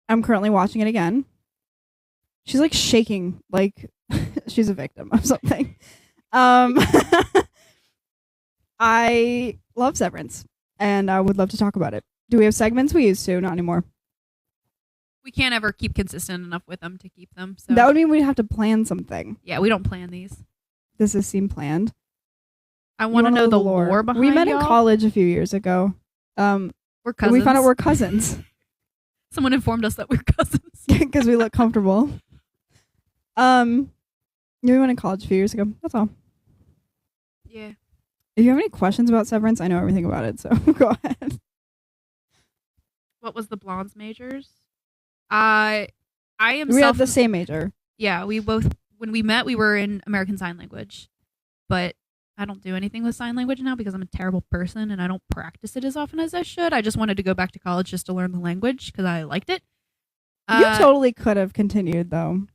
I'm currently watching it again. She's like shaking, like she's a victim of something. I love Severance, and I would love to talk about it. Do we have segments? We used to, not anymore. We can't ever keep consistent enough with them to keep them. So that would mean we'd have to plan something. Yeah, we don't plan these. Does this seem planned? I want to know the lore behind. We met in college a few years ago. We're cousins. We found out we're cousins. Someone informed us that we're cousins because we look comfortable. We went in college a few years ago. That's all. Yeah. If you have any questions about Severance, I know everything about it, so go ahead. What was the blonde's majors? I am. We have the same major. Yeah, we both. When we met, we were in American Sign Language, but I don't do anything with sign language now because I'm a terrible person and I don't practice it as often as I should. I just wanted to go back to college just to learn the language because I liked it. You totally could have continued, though.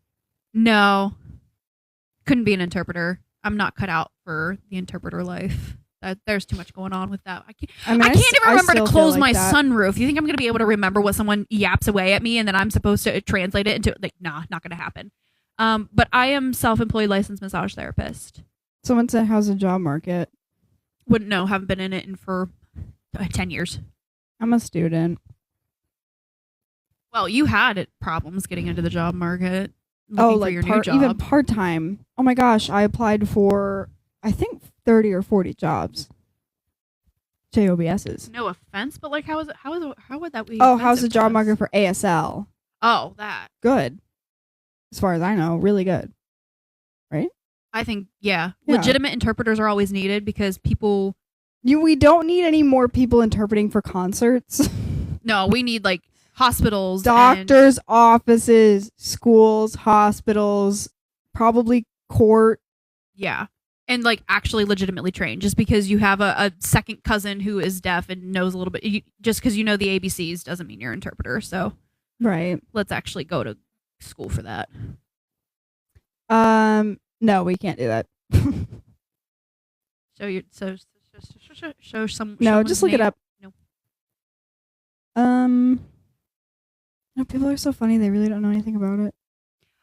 No. Couldn't be an interpreter. I'm not cut out for the interpreter life. There's too much going on with that. I can't even remember to close my sunroof. You think I'm going to be able to remember what someone yaps away at me and then I'm supposed to translate it into, like, nah, not going to happen. But I am self-employed licensed massage therapist. Someone said, how's the job market? Wouldn't know. Haven't been in it for 10 years. I'm a student. Well, you had problems getting into the job market. Like even part-time. Oh my gosh, I applied for, I think, 30 or 40 jobs. JOBS's. No offense, but like, how would that be? Oh, how's the job market for ASL? Oh, that. Good. As far as I know, really good. Right? I think, yeah. Legitimate interpreters are always needed because people... We don't need any more people interpreting for concerts. No, we need, like, hospitals. Doctors' offices, schools, hospitals, probably court. Yeah. And, like, actually legitimately trained. Just because you have a second cousin who is deaf and knows a little bit... just because you know the ABCs doesn't mean you're an interpreter. So, right. Let's actually go to school for that. No, we can't do that. Show some. No, just look name. it up. No. No, people are so funny. They really don't know anything about it.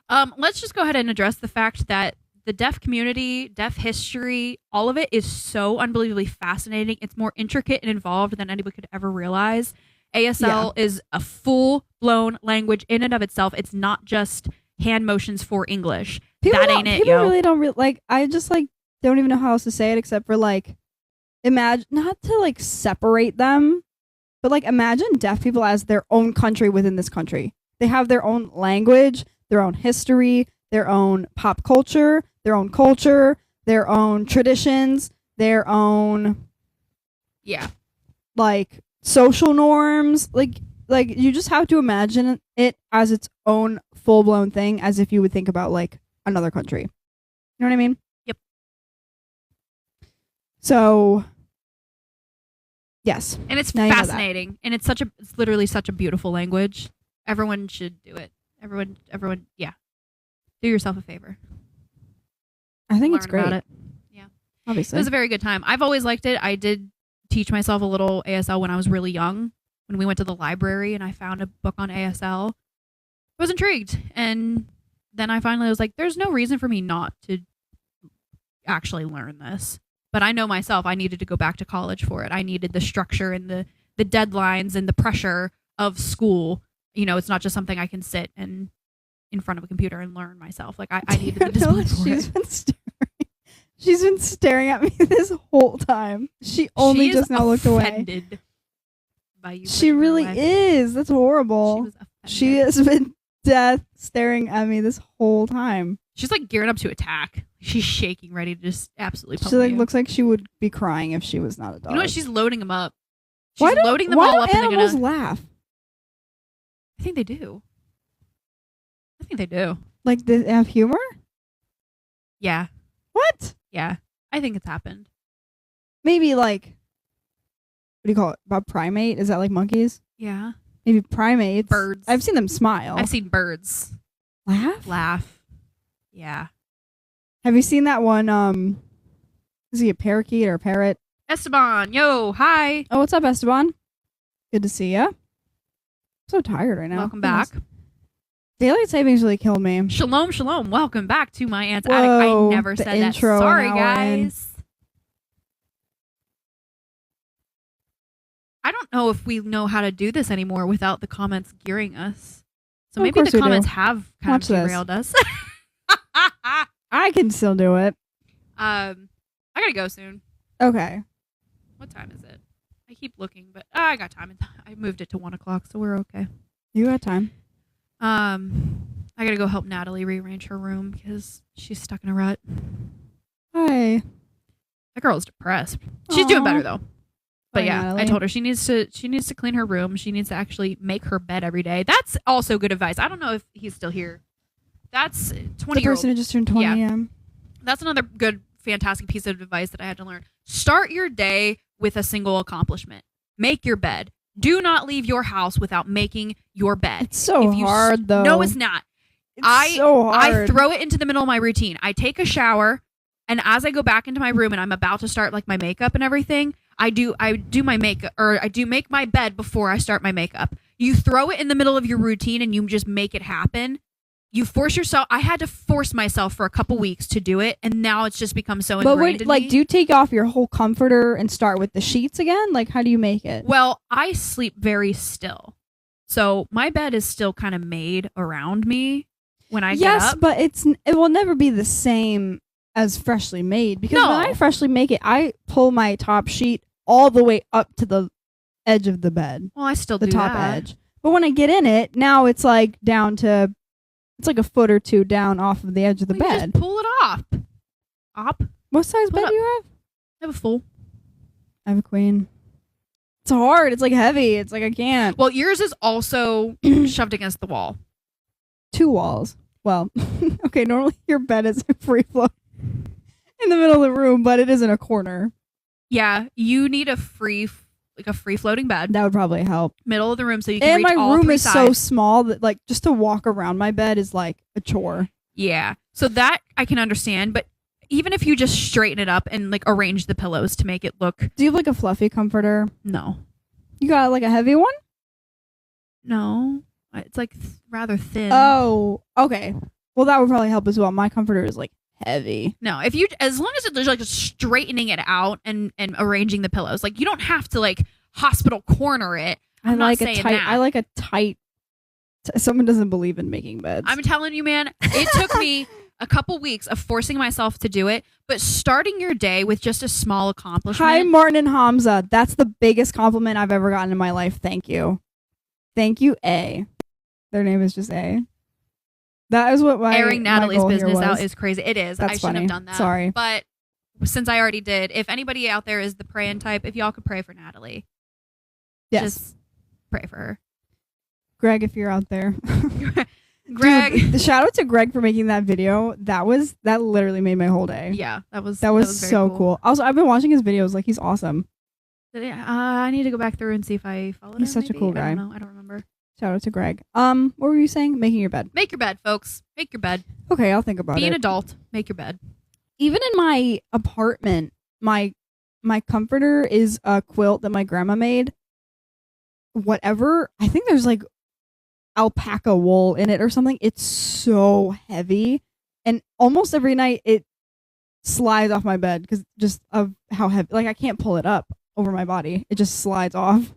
Let's just go ahead and address the fact that the deaf community, deaf history, all of it is so unbelievably fascinating. It's more intricate and involved than anybody could ever realize. ASL is a full-blown language in and of itself. It's not just hand motions for English. That ain't it, people really don't I just don't even know how else to say it except for imagine, not to separate them, but imagine deaf people as their own country within this country. They have their own language, their own history, their own pop culture, their own traditions, their own social norms. You just have to imagine it as its own full-blown thing, as if you would think about another country. You know what I mean? Yep. So yes. And it's fascinating. And it's literally such a beautiful language. Everyone should do it. Everyone, yeah. Do yourself a favor. I think it's great. About it. Yeah. Obviously. It was a very good time. I've always liked it. I did teach myself a little ASL when I was really young, when we went to the library and I found a book on ASL. I was intrigued. And then I finally was like, there's no reason for me not to actually learn this. But I know myself, I needed to go back to college for it. I needed the structure and the deadlines and the pressure of school. It's not just something I can sit and in front of a computer and learn myself. I needed the discipline for it. She's been staring at me this whole time. She only just now looked away. By you. She really is. That's horrible. She has been death staring at me this whole time. She's gearing up to attack. She's shaking, ready to just absolutely pump She looks like she would be crying if she was not a dog. You know what? She's loading them up. She's loading them all up. Why do animals laugh? I think they do. They have humor? Yeah. What? Yeah. I think it's happened. Maybe what do you call it? About primate? Is that like monkeys? Yeah. Maybe primates. Birds. I've seen them smile. I've seen birds. Laugh? Yeah. Have you seen that one, is he a parakeet or a parrot? Esteban, yo, hi. Oh, what's up, Esteban? Good to see ya. I'm so tired right now. Welcome back. Daylight savings really killed me. Shalom, shalom. Welcome back to my aunt's attic. I never said that. Sorry, guys. I don't know if we know how to do this anymore without the comments gearing us. So maybe the comments have kind of derailed us. I can still do it. I gotta go soon. Okay. What time is it? I keep looking, but I got time. I moved it to 1 o'clock, so we're okay. You got time. I gotta go help Natalie rearrange her room because she's stuck in a rut. Hi. That girl's depressed. She's doing better though. But yeah, Natalie. I told her she needs to clean her room. She needs to actually make her bed every day. That's also good advice. I don't know if he's still here. That's 20 The person who just turned 20. Yeah. That's another good, fantastic piece of advice that I had to learn. Start your day with a single accomplishment. Make your bed. Do not leave your house without making your bed. It's so hard, though. No, it's not. It's so hard. I throw it into the middle of my routine. I take a shower, and as I go back into my room and I'm about to start my makeup and everything, I do my makeup, or I do make my bed before I start my makeup. You throw it in the middle of your routine and you just make it happen. You force yourself. I had to force myself for a couple weeks to do it, and now it's just become so ingrained in me. Do you take off your whole comforter and start with the sheets again? How do you make it? Well, I sleep very still, so my bed is still kind of made around me when I get up. Yes, but it will never be the same as freshly made, because when I freshly make it, I pull my top sheet all the way up to the edge of the bed. Well, I still do the top that. edge, but when I get in it, now it's down to. It's a foot or two down off of the edge of the bed. Just pull it off. What size bed do you have? I have a full. I have a queen. It's hard. It's heavy. It's I can't. Well, yours is also shoved against the wall. 2 walls. Well, okay, normally your bed is free flow in the middle of the room, but it is in a corner. Yeah, you need a free floating bed. That would probably help. Middle of the room so you can reach all 3 sides. And my room is so small that just to walk around my bed is a chore. Yeah. So that I can understand, but even if you just straighten it up and arrange the pillows to make it look. Do you have a fluffy comforter? No. You got a heavy one? No. It's rather thin. Oh, okay. Well, that would probably help as well. My comforter is like heavy. No, if you, as long as it's like straightening it out and arranging the pillows, like you don't have to like hospital corner it. I'm not saying that. I like a tight. Someone doesn't believe in making beds. I'm telling you, man, it took me a couple weeks of forcing myself to do it, but starting your day with just a small accomplishment. Hi, Martin and Hamza. That's the biggest compliment I've ever gotten in my life. Thank you. Thank you, A. Their name is just A. That is what my airing Natalie's business out is crazy. It is. That's I shouldn't funny. have done that. Sorry. But since I already did, if anybody out there is the praying type, if y'all could pray for Natalie. Yes. Just pray for her. Greg, if you're out there. Greg. Dude, the shout out to Greg for making that video. That literally made my whole day. Yeah, that was so very cool. Also, I've been watching his videos. Like, he's awesome. I need to go back through and see if I followed him. He's such a cool guy. I don't know. I don't remember. Shout out to Greg. What were you saying? Making your bed. Make your bed, folks. Make your bed. Okay, I'll think about it. Be an adult. Make your bed. Even in my apartment, my comforter is a quilt that my grandma made. Whatever. I think there's like alpaca wool in it or something. It's so heavy. And almost every night it slides off my bed because just of how heavy. Like, I can't pull it up over my body. It just slides off.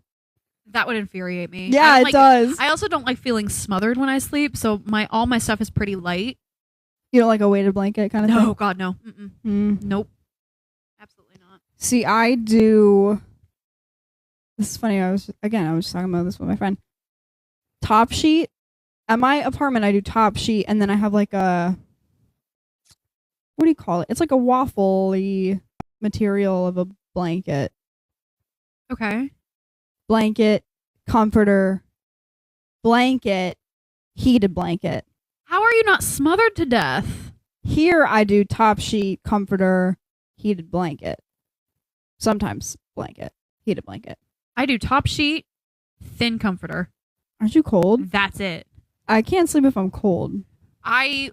That would infuriate me. Yeah, it does. I also don't like feeling smothered when I sleep, so all my stuff is pretty light. You don't like a weighted blanket kind of thing? No, God, no. Nope. Absolutely not. See, I do. This is funny. I was talking about this with my friend. Top sheet. At my apartment, I do top sheet, and then I have like a. What do you call it? It's like a waffle-y material of a blanket. Okay. Blanket, comforter, blanket, heated blanket. How are you not smothered to death? Here I do top sheet, comforter, heated blanket. Sometimes blanket, heated blanket. I do top sheet, thin comforter. Aren't you cold? That's it. I can't sleep if I'm cold. I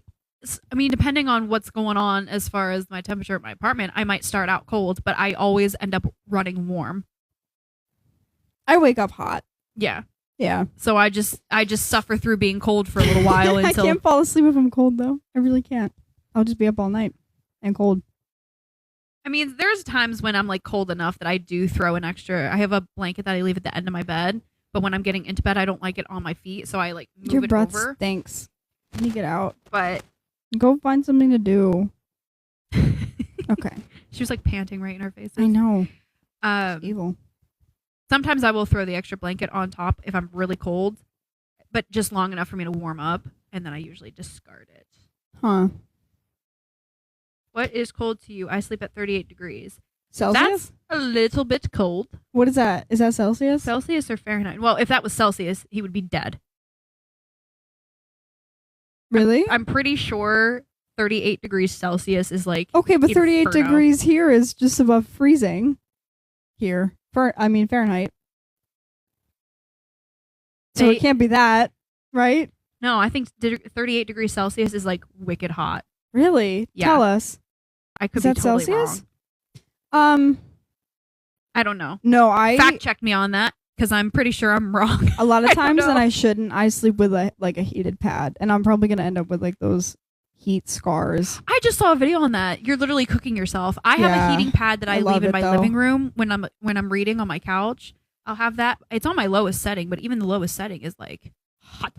mean, depending on what's going on as far as my temperature at my apartment, I might start out cold, but I always end up running warm. I wake up hot. Yeah. Yeah. So I just suffer through being cold for a little while until I can't fall asleep if I'm cold though. I really can't. I'll just be up all night and cold. I mean, there's times when I'm like cold enough that I do throw an extra. I have a blanket that I leave at the end of my bed, but when I'm getting into bed, I don't like it on my feet, so I like move Your it breath over. stinks. You get out. But go find something to do. Okay. She was like panting right in her face. I know. Evil. Sometimes I will throw the extra blanket on top if I'm really cold, but just long enough for me to warm up, and then I usually discard it. Huh. What is cold to you? I sleep at 38 degrees. Celsius? That's a little bit cold. What is that? Is that Celsius? Celsius or Fahrenheit? Well, if that was Celsius, he would be dead. Really? I'm pretty sure 38 degrees Celsius is like okay, but 38 inferno. degrees here is just above freezing. Here. Fahrenheit. So it can't be that, right? No, I think 38 degrees Celsius is like wicked hot. Really? Yeah. Tell us. I could is be that totally Celsius? wrong. I don't know. No, I fact check me on that because I'm pretty sure I'm wrong. A lot of times, and I shouldn't. I sleep with a heated pad, and I'm probably gonna end up with like those heat scars. I just saw a video on that. You're literally cooking yourself. I have a heating pad that I leave in my living room when I'm reading on my couch. I'll have that. It's on my lowest setting, but even the lowest setting is like hot.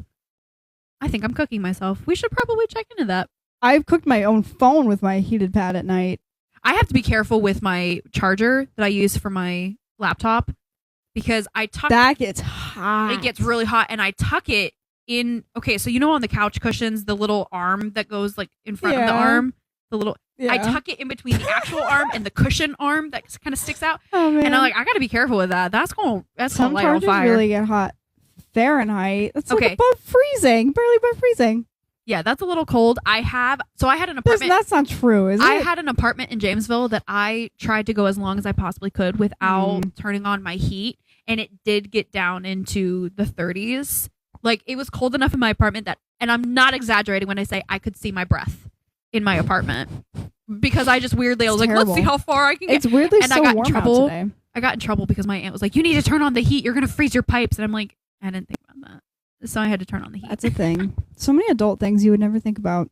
I think I'm cooking myself. We should probably check into that. I've cooked my own phone with my heated pad at night. I have to be careful with my charger that I use for my laptop because I tuck that gets hot. It gets really hot, and I tuck it in. Okay, so you know on the couch cushions, the little arm that goes like in front of the arm, the little. Yeah. I tuck it in between the actual arm and the cushion arm that kind of sticks out. Oh, man. And I'm like, I got to be careful with that. That's going to light on fire. Really get hot. Fahrenheit. That's like above freezing, barely above freezing. Yeah, that's a little cold. I had an apartment. That's not true, is it? I had an apartment in Jamesville that I tried to go as long as I possibly could without turning on my heat, and it did get down into the 30s. Like, it was cold enough in my apartment that, and I'm not exaggerating when I say I could see my breath in my apartment because I just weirdly, I was like, let's see how far I can get. It's weirdly and so I got warm in trouble. Out today. I got in trouble because my aunt was like, you need to turn on the heat. You're going to freeze your pipes. And I'm like, I didn't think about that. So I had to turn on the heat. That's a thing. So many adult things you would never think about.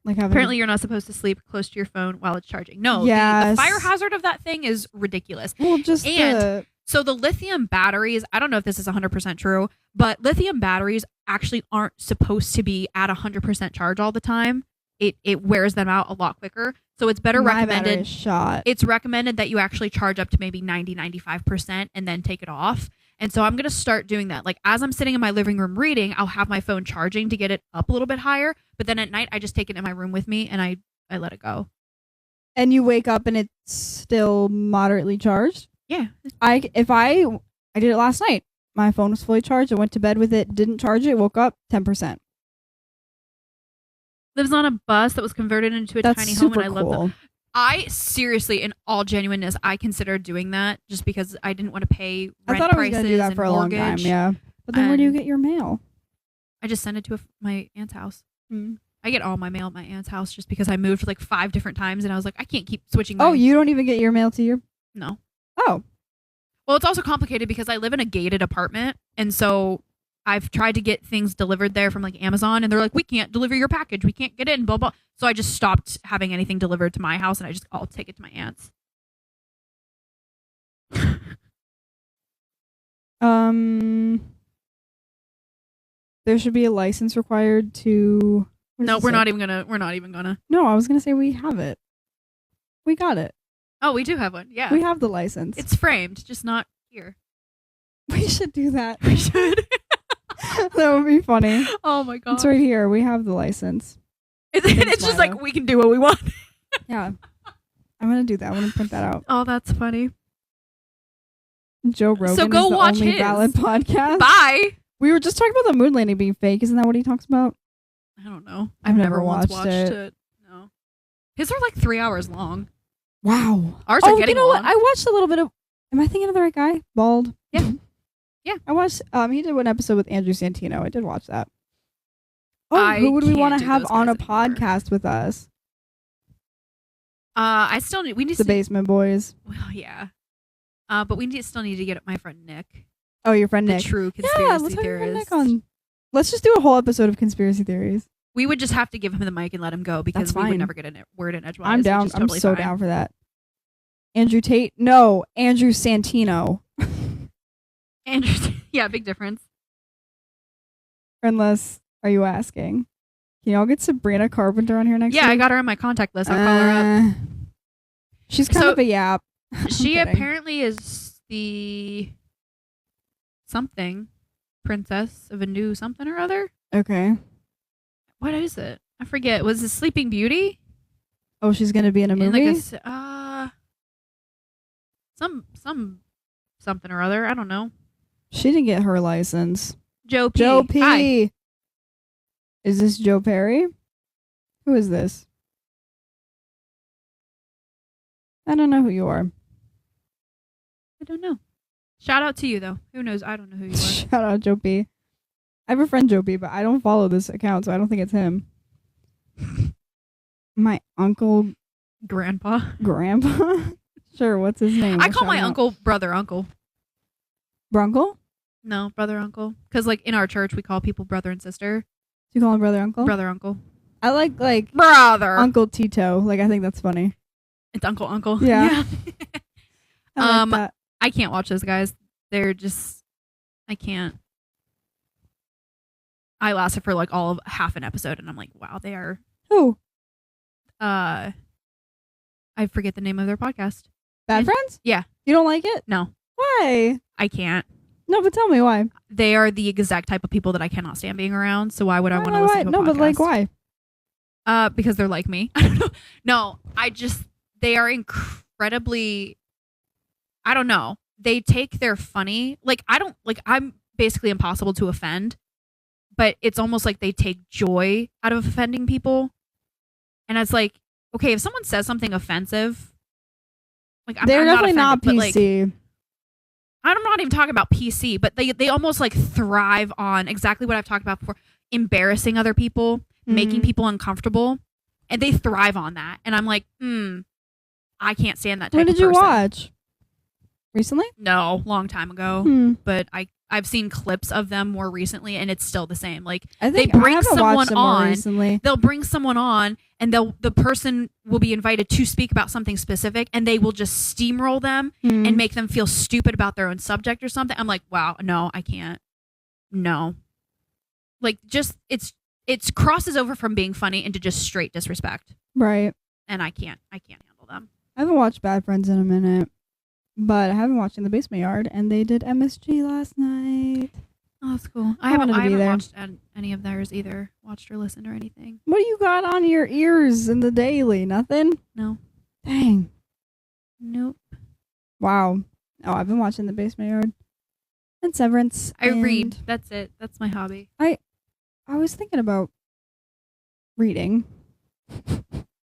Like having Apparently, you're not supposed to sleep close to your phone while it's charging. No, Yes. the fire hazard of that thing is ridiculous. Well, just And so the lithium batteries, I don't know if this is 100% true, but lithium batteries actually aren't supposed to be at 100% charge all the time. It wears them out a lot quicker. So it's better recommended. Shot. It's recommended that you actually charge up to maybe 90-95% and then take it off. And so I'm going to start doing that. Like as I'm sitting in my living room reading, I'll have my phone charging to get it up a little bit higher. But then at night, I just take it in my room with me and I let it go. And you wake up and it's still moderately charged? Yeah. I did it last night. My phone was fully charged. I went to bed with it, didn't charge it, woke up 10%. Lives on a bus that was converted into a tiny home, and I love cool. that. I seriously, in all genuineness, I considered doing that just because I didn't want to pay rent I thought I was prices going to do that and for a long time, mortgage. yeah. But then where do you get your mail? I just send it to my aunt's house. I get all my mail at my aunt's house just because I moved like 5 different times, and I was like, I can't keep switching. Oh, you don't even get your mail to your... No. Oh. Well, it's also complicated because I live in a gated apartment, and so I've tried to get things delivered there from like Amazon, and they're like, we can't deliver your package. We can't get in, blah, blah. So I just stopped having anything delivered to my house, and I'll take it to my aunt's. There should be a license required to... No, we're not even gonna. No, I was going to say we have it. We got it. Oh, we do have one. Yeah. We have the license. It's framed, just not here. We should do that. We should. That would be funny. Oh my god. It's right here. We have the license. It's just like we can do what we want. Yeah. I'm going to do that. I'm going to print that out. Oh, that's funny. Joe Rogan So go is the watch only his. valid podcast. Bye. We were just talking about the moon landing being fake. Isn't that what he talks about? I don't know. I've never once watched it. No. His are like 3 hours long. Wow. Ours are getting you know long. what? I watched a little bit of... Am I thinking of the right guy? Bald? Yeah. Yeah. I watched... He did one episode with Andrew Santino. I did watch that. Oh, who would we want to have on a podcast with us? We need The Basement Boys. Well, yeah. But still need to get my friend Nick. Oh, your friend Nick. The true conspiracy let's have your friend theorist. Nick on. Let's just do a whole episode of conspiracy theories. We would just have to give him the mic and let him go because That's we would fine. never get a word in edgewise. I'm down. Which is totally I'm so fine. down for that. Andrew Tate? No, Andrew Santino. Andrew, yeah, big difference. Unless, are you asking? Can y'all get Sabrina Carpenter on here next week? Yeah, I got her on my contact list. I'll call her up. She's kind of a yap. She kidding. apparently is the something princess of a new something or other. Okay. What is it? I forget. Was it Sleeping Beauty? Oh, she's gonna be in a movie. Some something or other. I don't know. She didn't get her license. Joe P. Joe P. Hi. Is this Joe Perry? Who is this? I don't know who you are. I don't know. Shout out to you though. Who knows? I don't know who you are. Shout out Joe P. I have a friend Joe P, but I don't follow this account, so I don't think it's him. My uncle, Grandpa. grandpa. Sure, what's his name? I I'll call shout my him out. uncle brother uncle. Brunkle? No, brother uncle. Because like in our church we call people brother and sister. Do you call him brother uncle? Brother uncle. I like Brother. Uncle Tito. Like I think that's funny. It's uncle. Yeah. I like that. I can't watch those guys. They're just I can't. I lasted for like all of half an episode and I'm like, wow, they are Who? I forget the name of their podcast. Bad Friends? Yeah. You don't like it? No. Why? I can't. No, but tell me why. They are the exact type of people that I cannot stand being around, so why would I want to Why? listen to a No, podcast? but like why? Because they're like me. I don't know. No, they are incredibly, I don't know. They take their funny, I'm basically impossible to offend, but it's almost like they take joy out of offending people. And it's like, okay, if someone says something offensive, like They're I'm definitely not, not offended, PC. I'm not even talking about PC, but they almost like thrive on exactly what I've talked about before, embarrassing other people, making people uncomfortable, and they thrive on that. And I'm like, I can't stand that type of person. When did you watch? Recently? No, long time ago. But I I've seen clips of them more recently, and it's still the same. Like I they think I bring haven't someone watched them more on. recently. They'll bring someone on, and the person will be invited to speak about something specific, and they will just steamroll them and make them feel stupid about their own subject or something. I'm like, wow, no, I can't. No, like just it's crosses over from being funny into just straight disrespect. Right. And I can't handle them. I haven't watched Bad Friends in a minute, but I haven't watched In the Basement Yard, and they did MSG last night. Oh, that's cool. I haven't watched any of theirs either. Watched or listened or anything. What do you got on your ears in the daily? Nothing? No. Dang. Nope. Wow. Oh, I've been watching The Basement Yard and Severance. I read. That's it. That's my hobby. I was thinking about reading.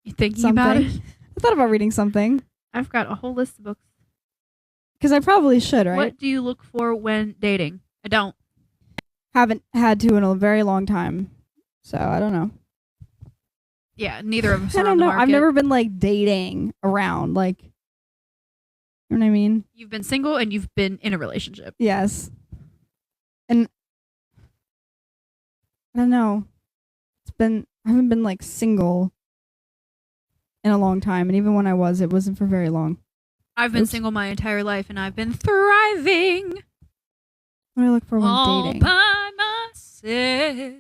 You thinking about it? I thought about reading something. I've got a whole list of books. Because I probably should, right? What do you look for when dating? I don't. Haven't had to in a very long time. So, I don't know. Yeah, neither of us I are don't on the know. market. I've never been, like, dating around. Like, you know what I mean? You've been single and you've been in a relationship. Yes. And I don't know. I haven't been, like, single in a long time. And even when I was, it wasn't for very long. I've been single my entire life, and I've been thriving. What do I look for when all dating? by myself.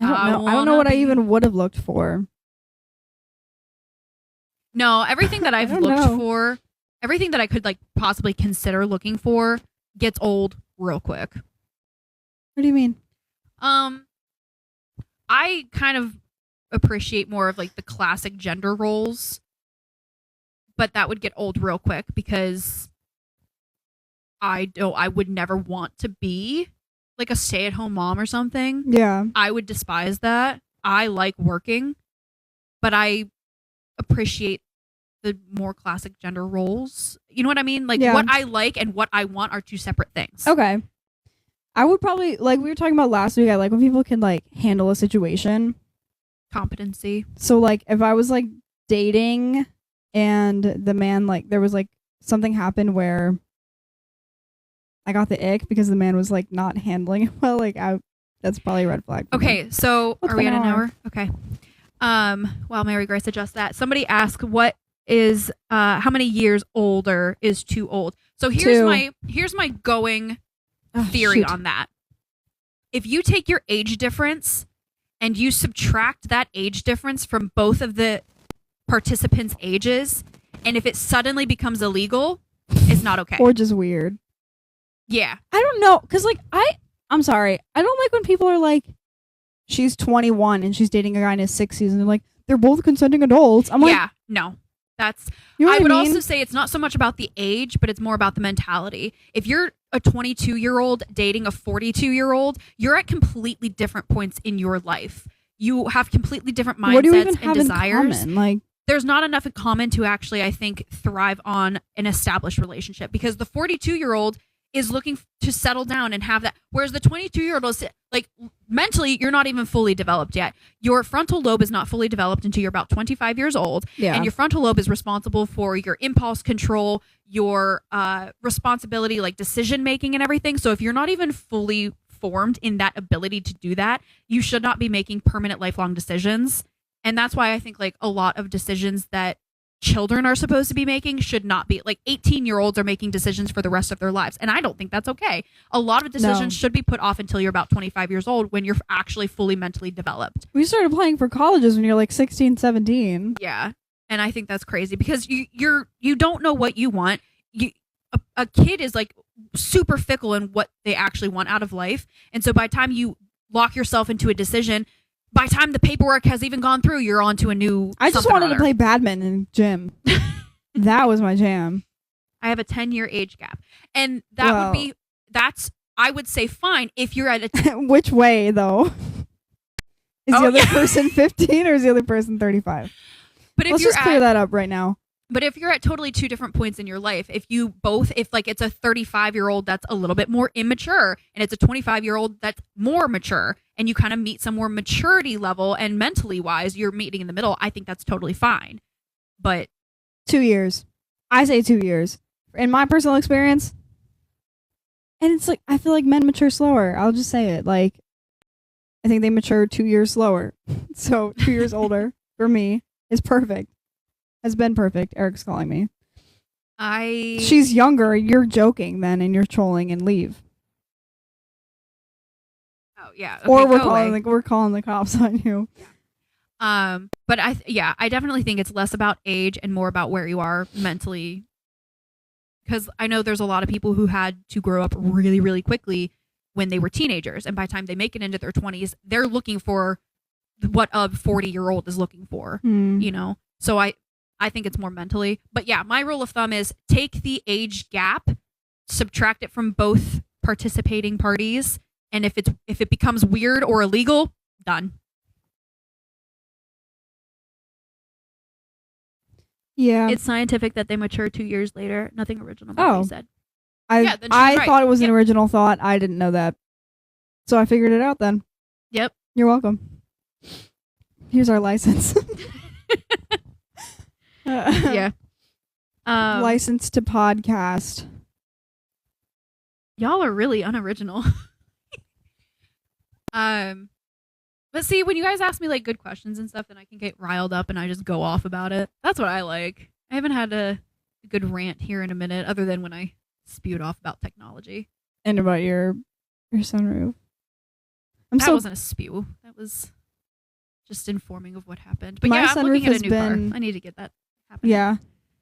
I don't know what I even would have looked for. No, everything that I've don't looked know. for, everything that I could like possibly consider looking for, gets old real quick. What do you mean? I kind of appreciate more of like the classic gender roles, but that would get old real quick because I would never want to be like a stay-at-home mom or something. Yeah. I would despise that. I like working, but I appreciate the more classic gender roles. You know what I mean? Like what I like and what I want are two separate things. Okay. I would probably, like we were talking about last week, I like when people can like handle a situation. Competency. So like if I was like dating and the man, like there was like something happened where I got the ick because the man was like not handling it well, like that's probably a red flag. Okay, so What's are we at an an hour? hour? Okay. While Mary Grace adjusts that, somebody asked what is how many years older is too old. So here's 2. my going theory on that. If you take your age difference and you subtract that age difference from both of the participants' ages, and if it suddenly becomes illegal, it's not okay. Or just weird. Yeah. I don't know, because like I'm sorry, I don't like when people are like, she's 21 and she's dating a guy in his 60s, and they're like, they're both consenting adults. I'm like, yeah, no. That's you know I what would mean? also say it's not so much about the age, but it's more about the mentality. If you're a 22-year-old dating a 42-year-old, you're at completely different points in your life. You have completely different mindsets what do you even and have desires. in common? Like, there's not enough in common to actually, I think, thrive on an established relationship, because the 42-year-old is looking to settle down and have that, whereas the 22-year-old is like, mentally you're not even fully developed yet. Your frontal lobe is not fully developed until you're about 25 years old. Yeah. And your frontal lobe is responsible for your impulse control, your responsibility, like decision making and everything. So if you're not even fully formed in that ability to do that, you should not be making permanent lifelong decisions. And that's why I think like a lot of decisions that children are supposed to be making should not be, like 18-year-olds are making decisions for the rest of their lives, and I don't think that's okay. A lot of decisions should be put off until you're about 25 years old, when you're actually fully mentally developed. we started playing for colleges when you're like 16, 17. Yeah, and I think that's crazy because you don't know what you want. A kid is like super fickle in what they actually want out of life, and so by the time you lock yourself into a decision, by the time the paperwork has even gone through, you're on to a new. I just wanted to play badminton in gym. That was my jam. I have a 10-year age gap, and I would say fine if you're at a Which way though? Is the other person 15 or is the other person 35? But if Let's just clear that up right now. But if you're at totally two different points in your life, if like it's a 35-year-old that's a little bit more immature and it's a 25-year-old that's more mature, and you kind of meet some more maturity level and mentally wise, you're meeting in the middle, I think that's totally fine. But 2 years. I say 2 years. In my personal experience, And it's like, I feel like men mature slower. I'll just say it. Like, I think they mature 2 years slower. So 2 years older for me is perfect. Has been perfect. Eric's calling me. She's younger. You're joking then, and you're trolling and leave. Oh yeah. Okay, or we're calling the cops on you. Yeah. But I definitely think it's less about age and more about where you are mentally. Because I know there's a lot of people who had to grow up really, really quickly when they were teenagers, and by the time they make it into their 20s, they're looking for what a 40-year-old is looking for. You know. So I think it's more mentally. But yeah, my rule of thumb is take the age gap, subtract it from both participating parties, and if it becomes weird or illegal, done. Yeah. It's scientific that they mature 2 years later. Nothing original about what you said. I thought it was an original thought. I didn't know that. So I figured it out then. Yep. You're welcome. Here's our license. Yeah. License to podcast. Y'all are really unoriginal. But see, when you guys ask me like good questions and stuff, then I can get riled up and I just go off about it. That's what I like. I haven't had a good rant here in a minute, other than when I spewed off about technology and about your sunroof. That wasn't a spew. That was just informing of what happened. But my yeah, I'm looking at a new car. been... I need to get that happening. Yeah.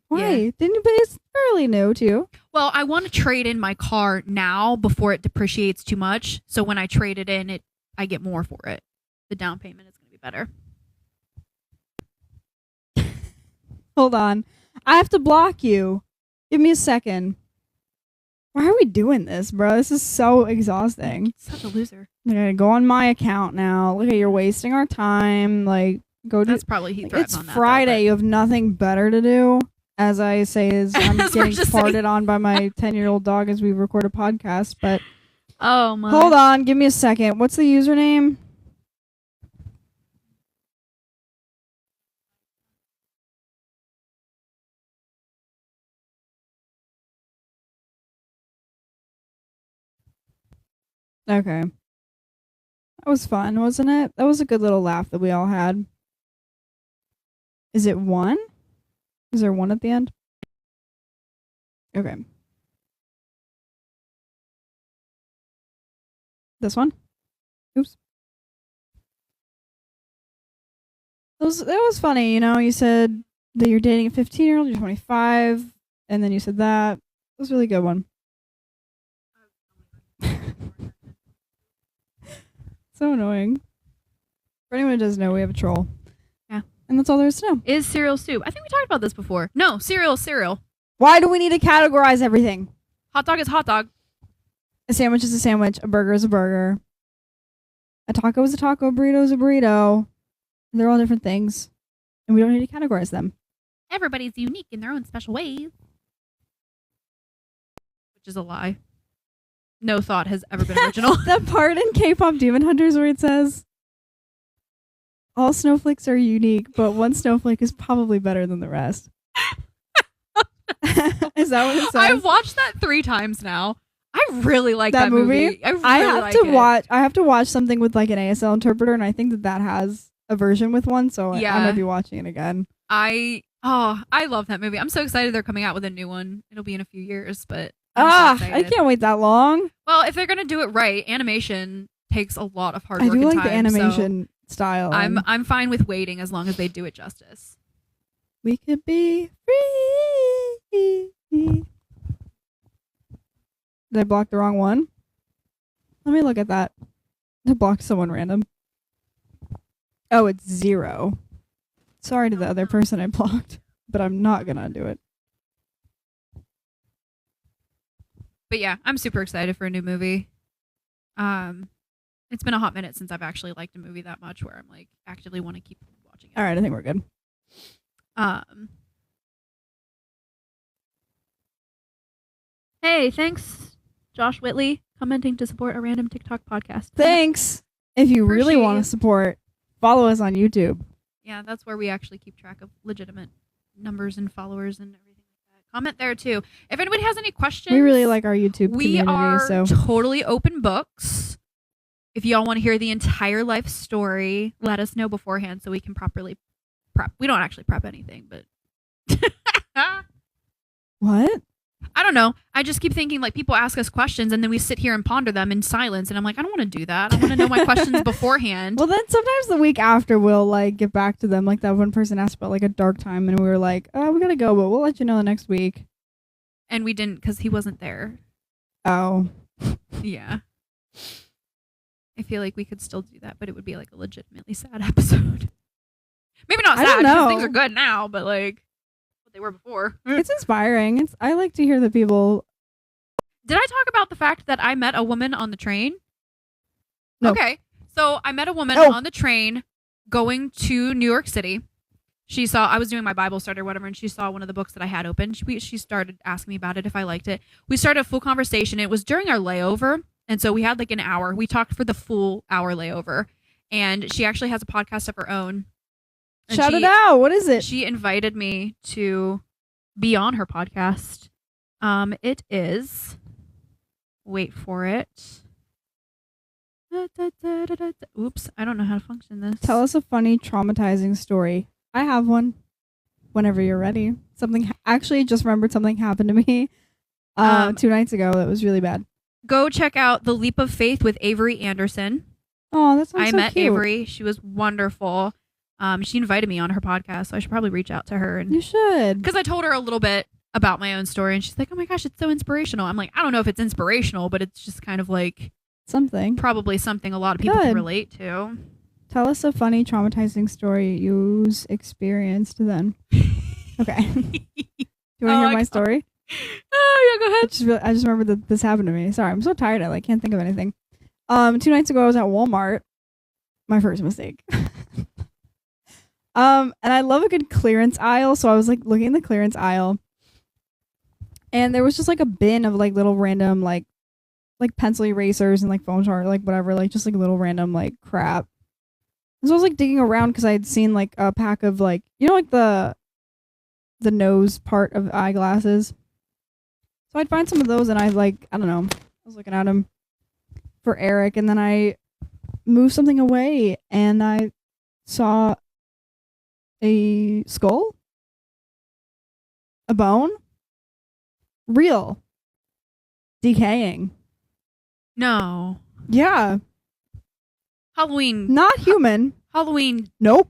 Why? Yeah. Didn't you? But it's fairly new too. Well, I want to trade in my car now before it depreciates too much. So when I trade it in, I get more for it. The down payment is going to be better. Hold on. I have to block you. Give me a second. Why are we doing this, bro? This is so exhausting. Such a loser. I'm gonna go on my account now. Look at you're wasting our time. Like, go do. That's probably he threats It's on that. Friday. You have nothing better to do. As I say, is I'm getting farted on by my 10-year-old dog as we record a podcast. But oh my! Hold on. Give me a second. What's the username? Okay. That was fun, wasn't it? That was a good little laugh that we all had. Is it 1? Is there 1 at the end? Okay. This one? Oops. That was funny, you know, you said that you're dating a 15-year-old, you're 25, and then you said that. It was a really good one. So annoying. For anyone who doesn't know, we have a troll. Yeah. And that's all there is to know. Is cereal soup? I think we talked about this before. No, cereal is cereal. Why do we need to categorize everything? Hot dog is hot dog. A sandwich is a sandwich. A burger is a burger. A taco is a taco. A burrito is a burrito. They're all different things. And we don't need to categorize them. Everybody's unique in their own special ways. Which is a lie. No thought has ever been original. That part in K-pop Demon Hunters where it says, all snowflakes are unique, but one snowflake is probably better than the rest. Is that what it says? I've watched that 3 times now. I really like that movie. I have to watch something with like an ASL interpreter, and I think that has a version with one, so yeah. I might be watching it again. I love that movie. I'm so excited they're coming out with a new one. It'll be in a few years, but I can't wait that long. Well, if they're gonna do it right, animation takes a lot of hard work. I do and like time, the animation style. I'm fine with waiting as long as they do it justice. We could be free. Did I block the wrong one? Let me look at that. I blocked someone random. Oh, it's 0. Sorry to the other person I blocked, but I'm not gonna do it. But yeah, I'm super excited for a new movie. It's been a hot minute since I've actually liked a movie that much where I'm like actively want to keep watching it. All right, I think we're good. Hey, thanks, Josh Whitley, commenting to support a random TikTok podcast. Thanks. If you really want to support, follow us on YouTube. Yeah, that's where we actually keep track of legitimate numbers and followers and everything like that. Comment there too. If anybody has any questions, we really like our YouTube we community. are So totally open books. If y'all want to hear the entire life story, let us know beforehand so we can properly prep. We don't actually prep anything, but what? I don't know. I just keep thinking like people ask us questions and then we sit here and ponder them in silence. And I'm like, I don't want to do that. I want to know my questions beforehand. Well, then sometimes the week after we'll like get back to them. Like that one person asked about like a dark time, and we were like, "Oh, we gotta go, but we'll let you know the next week." And we didn't because he wasn't there. Oh, Yeah. I feel like we could still do that, but it would be like a legitimately sad episode. Maybe not I sad don't know. because things are good now, but like what they were before. it's inspiring. I like to hear the people. Did I talk about the fact that I met a woman on the train? No. Okay. So I met a woman Oh. on the train going to New York City. I was doing my Bible study or whatever, and she saw one of the books that I had open. She started asking me about it if I liked it. We started a full conversation. It was during our layover, and so we had like an hour. We talked for the full hour layover, and she actually has a podcast of her own. And Shout it out. What is it? She invited me to be on her podcast. It is. Wait for it. Oops, I don't know how to function this. Tell us a funny, traumatizing story. I have one. Whenever you're ready. Actually, just remembered something happened to me 2 nights ago that was really bad. Go check out The Leap of Faith with Avery Anderson. Oh, that sounds I so met cute. Avery. She was wonderful. She invited me on her podcast, so I should probably reach out to her. You should. Because I told her a little bit about my own story, and she's like, oh my gosh, it's so inspirational. I'm like, I don't know if it's inspirational, but it's just kind of like Something. probably something a lot of people can relate to. Tell us a funny, traumatizing story you've experienced then. Okay. Do you want to hear my story? Oh, yeah, go ahead. I just remembered that this happened to me. Sorry, I'm so tired. I can't think of anything. 2 nights ago, I was at Walmart. My first mistake. And I love a good clearance aisle, so I was like looking in the clearance aisle, and there was just like a bin of like little random like pencil erasers and like foam jar, like whatever, like just like little random like crap. And so I was like digging around because I had seen like a pack of like, you know, like the nose part of eyeglasses. So I'd find some of those, and I don't know, I was looking at them for Eric, and then I moved something away, and I saw a skull, a bone, real, decaying. No. Yeah, Halloween. not human. Halloween. Nope.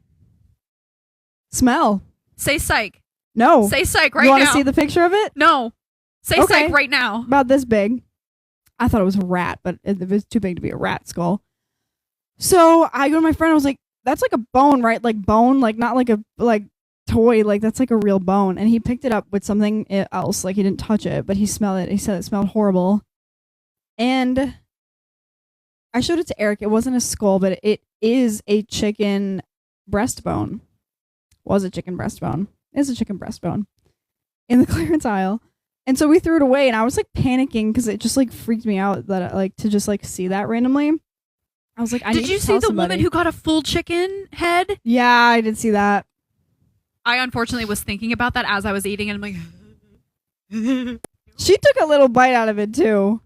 Smell. Say psych. No. Say psych right You now. want to see the picture of it? No. Say Okay. psych right now. About this big. I thought it was a rat, but it was too big to be a rat skull. So I go to my friend. I was like, "That's like a bone, right? Like bone, like not like a toy. Like that's like a real bone." And he picked it up with something else. Like he didn't touch it, but he smelled it. He said it smelled horrible. And I showed it to Eric. It wasn't a skull, but it is a chicken breastbone. Was a chicken breastbone. It's a chicken breastbone in the clearance aisle. And so we threw it away, and I was like panicking because it just like freaked me out that to just like see that randomly. I was like, I need Did you to see tell the somebody. woman who got a full chicken head? Yeah, I did see that. I unfortunately was thinking about that as I was eating, and I'm like, She took a little bite out of it too.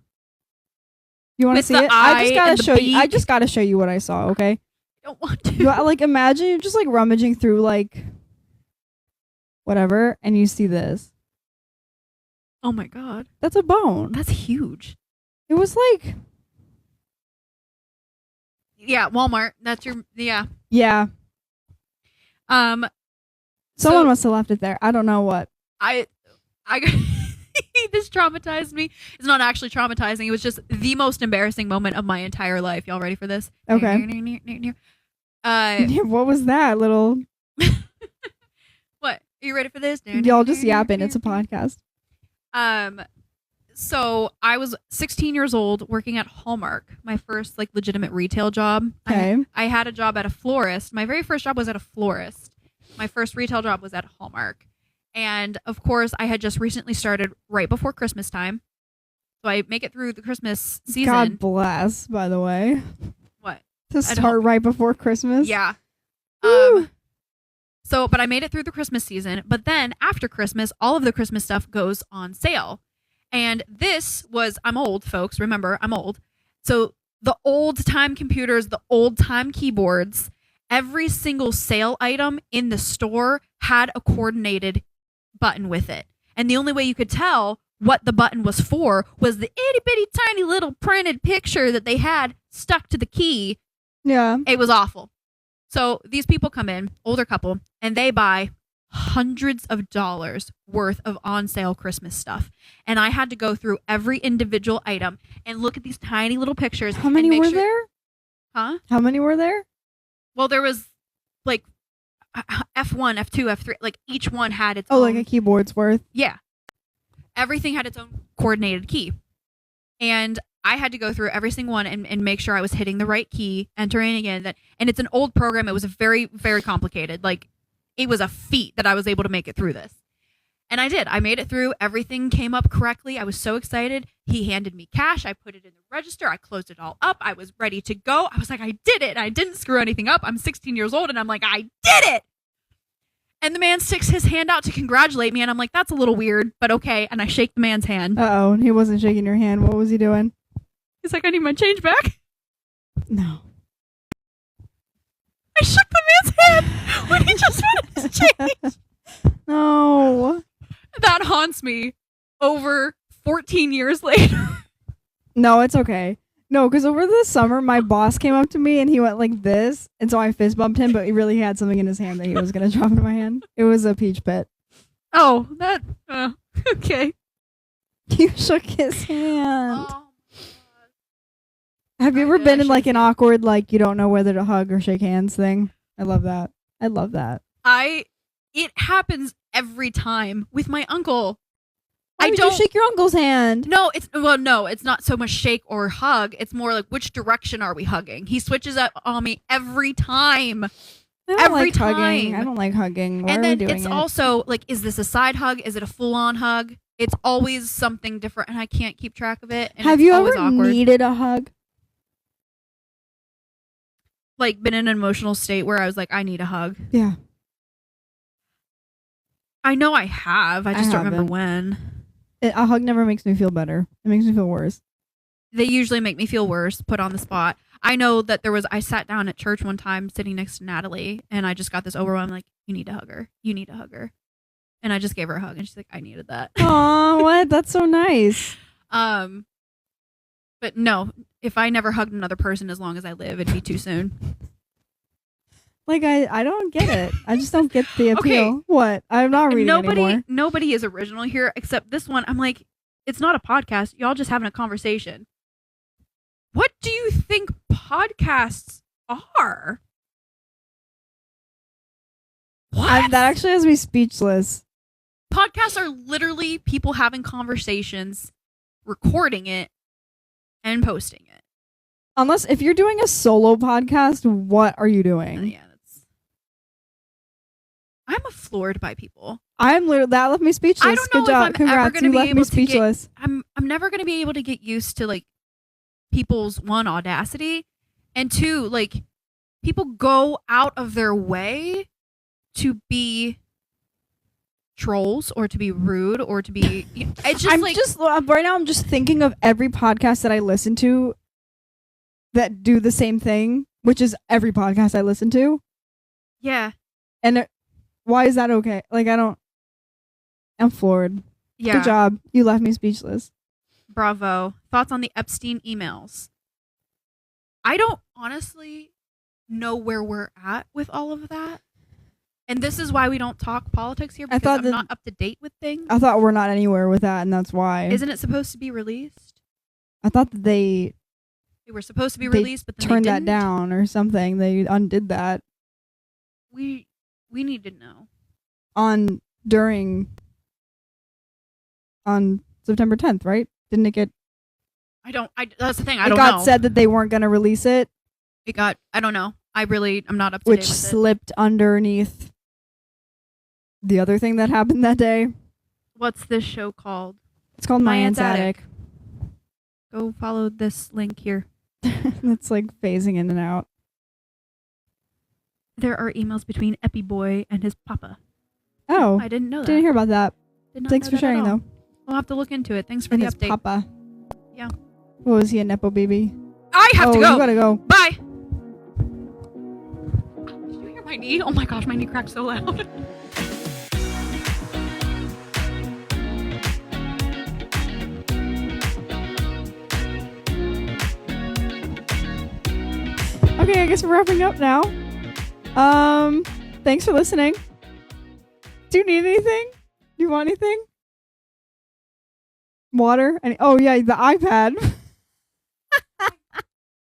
You want to With see the it? I eye just gotta and the show you. I beak? just gotta show you what I saw. Okay. I don't want to. Like imagine you're just like rummaging through like whatever, and you see this. Oh my god, That's a bone. that's huge. It was like Yeah, Walmart. That's your yeah. Um, Someone So- must have left it there. I don't know what. I this traumatized me. It's not actually traumatizing. It was just the most embarrassing moment of my entire life. Y'all ready for this? Okay. What was that little? What? Are you ready for this? Y'all just yapping. It's a podcast. So I was 16 years old working at Hallmark, my first like legitimate retail job. Okay. I had a job at a florist. My very first job was at a florist. My first retail job was at Hallmark. And of course, I had just recently started right before Christmas time. So I make it through the Christmas season. God bless, by the way. What? To start right before Christmas. Yeah. Woo. So, but I made it through the Christmas season. But then after Christmas, all of the Christmas stuff goes on sale. And this was, I'm old, folks. Remember, I'm old. So the old time computers, the old time keyboards, every single sale item in the store had a coordinated button with it. And the only way you could tell what the button was for was the itty bitty tiny little printed picture that they had stuck to the key. Yeah. It was awful. So these people come in, older couple, and they buy hundreds of dollars worth of on sale Christmas stuff. And I had to go through every individual item and look at these tiny little pictures. How many were there? Huh? How many were there? Well, there was like F1, F2, F3. Like each one had its own. Oh, like a keyboard's worth? Yeah. Everything had its own coordinated key. And I had to go through every single one and make sure I was hitting the right key, entering again. And it's an old program. It was very, very complicated. Like, it was a feat that I was able to make it through this. And I did. I made it through. Everything came up correctly. I was so excited. He handed me cash. I put it in the register. I closed it all up. I was ready to go. I was like, I did it. I didn't screw anything up. I'm 16 years old, and I'm like, I did it. And the man sticks his hand out to congratulate me, and I'm like, that's a little weird, but okay. And I shake the man's hand. Uh-oh. He wasn't shaking your hand. What was he doing? He's like, I need my change back. No. I shook the man's hand when he just wanted his change. No. That haunts me over 14 years later. No, it's okay. No, because over the summer, my boss came up to me and he went like this. And so I fist bumped him, but he really had something in his hand that he was going to drop into my hand. It was a peach pit. Oh, that, okay. You shook his hand. Oh. Have you ever been in like an awkward, like you don't know whether to hug or shake hands thing? I love that. I love that. It happens every time with my uncle. Why would you shake your uncle's hand? No, it's not so much shake or hug. It's more like, which direction are we hugging? He switches up on me every time. I don't every like time. Hugging. I don't like hugging. Why and are we then doing it's it? also like, is this a side hug? Is it a full on hug? It's always something different, and I can't keep track of it. And Have it's you always ever awkward. needed a hug? Like, been in an emotional state where I was like, I need a hug. Yeah. I know I have. I just don't remember haven't. when. A hug never makes me feel better. It makes me feel worse. They usually make me feel worse, put on the spot. I know that I sat down at church one time sitting next to Natalie, and I just got this overwhelm, like, you need to hug her. You need to hug her. And I just gave her a hug, and she's like, I needed that. Aw, what? That's so nice. But no, if I never hugged another person as long as I live, it'd be too soon. Like, I don't get it. I just don't get the appeal. Okay. What? I'm not reading anymore. Nobody is original here except this one. I'm like, it's not a podcast. Y'all just having a conversation. What do you think podcasts are? What? That actually has me speechless. Podcasts are literally people having conversations, recording it, and posting it. Unless if you're doing a solo podcast, what are you doing? Yeah, I'm floored by people. I'm literally that left me speechless. I don't know Good job. if I'm ever Congrats. gonna You be left me able to get- speechless. I'm never going to be able to get used to like people's one audacity, and two, like people go out of their way to be trolls or to be rude or to be it's just right now I'm just thinking of every podcast that I listen to that do the same thing, which is every podcast I listen to. Yeah. And why is that okay? Like I'm floored. Yeah. Good job. You left me speechless. Bravo. Thoughts on the Epstein emails? I don't honestly know where we're at with all of that. And this is why we don't talk politics here, because I'm not up to date with things. I thought we're not anywhere with that, and that's why. Isn't it supposed to be released? I thought that they were supposed to be released, but then turned they that down or something. They undid that. We need to know. On September 10th, right? Didn't it get... That's the thing. I don't know. It got said that they weren't going to release it. I don't know. I'm not up to date with it. Which slipped underneath the other thing that happened that day. What's this show called? It's called My Aunt's Attic. Go follow this link here. It's like phasing in and out. there are emails between Epi Boy and his papa. Oh, I didn't know that. Didn't hear about that. Did not Thanks know for that at sharing, all. though. We'll have to look into it. Thanks for And the his update. papa. Yeah. What was he, a nepo baby? I have to go. You gotta go. Bye. Did you hear my knee? Oh my gosh, my knee cracked so loud. Okay, I guess we're wrapping up now. Thanks for listening. Do you need anything? Do you want anything? Water? Oh yeah, the iPad.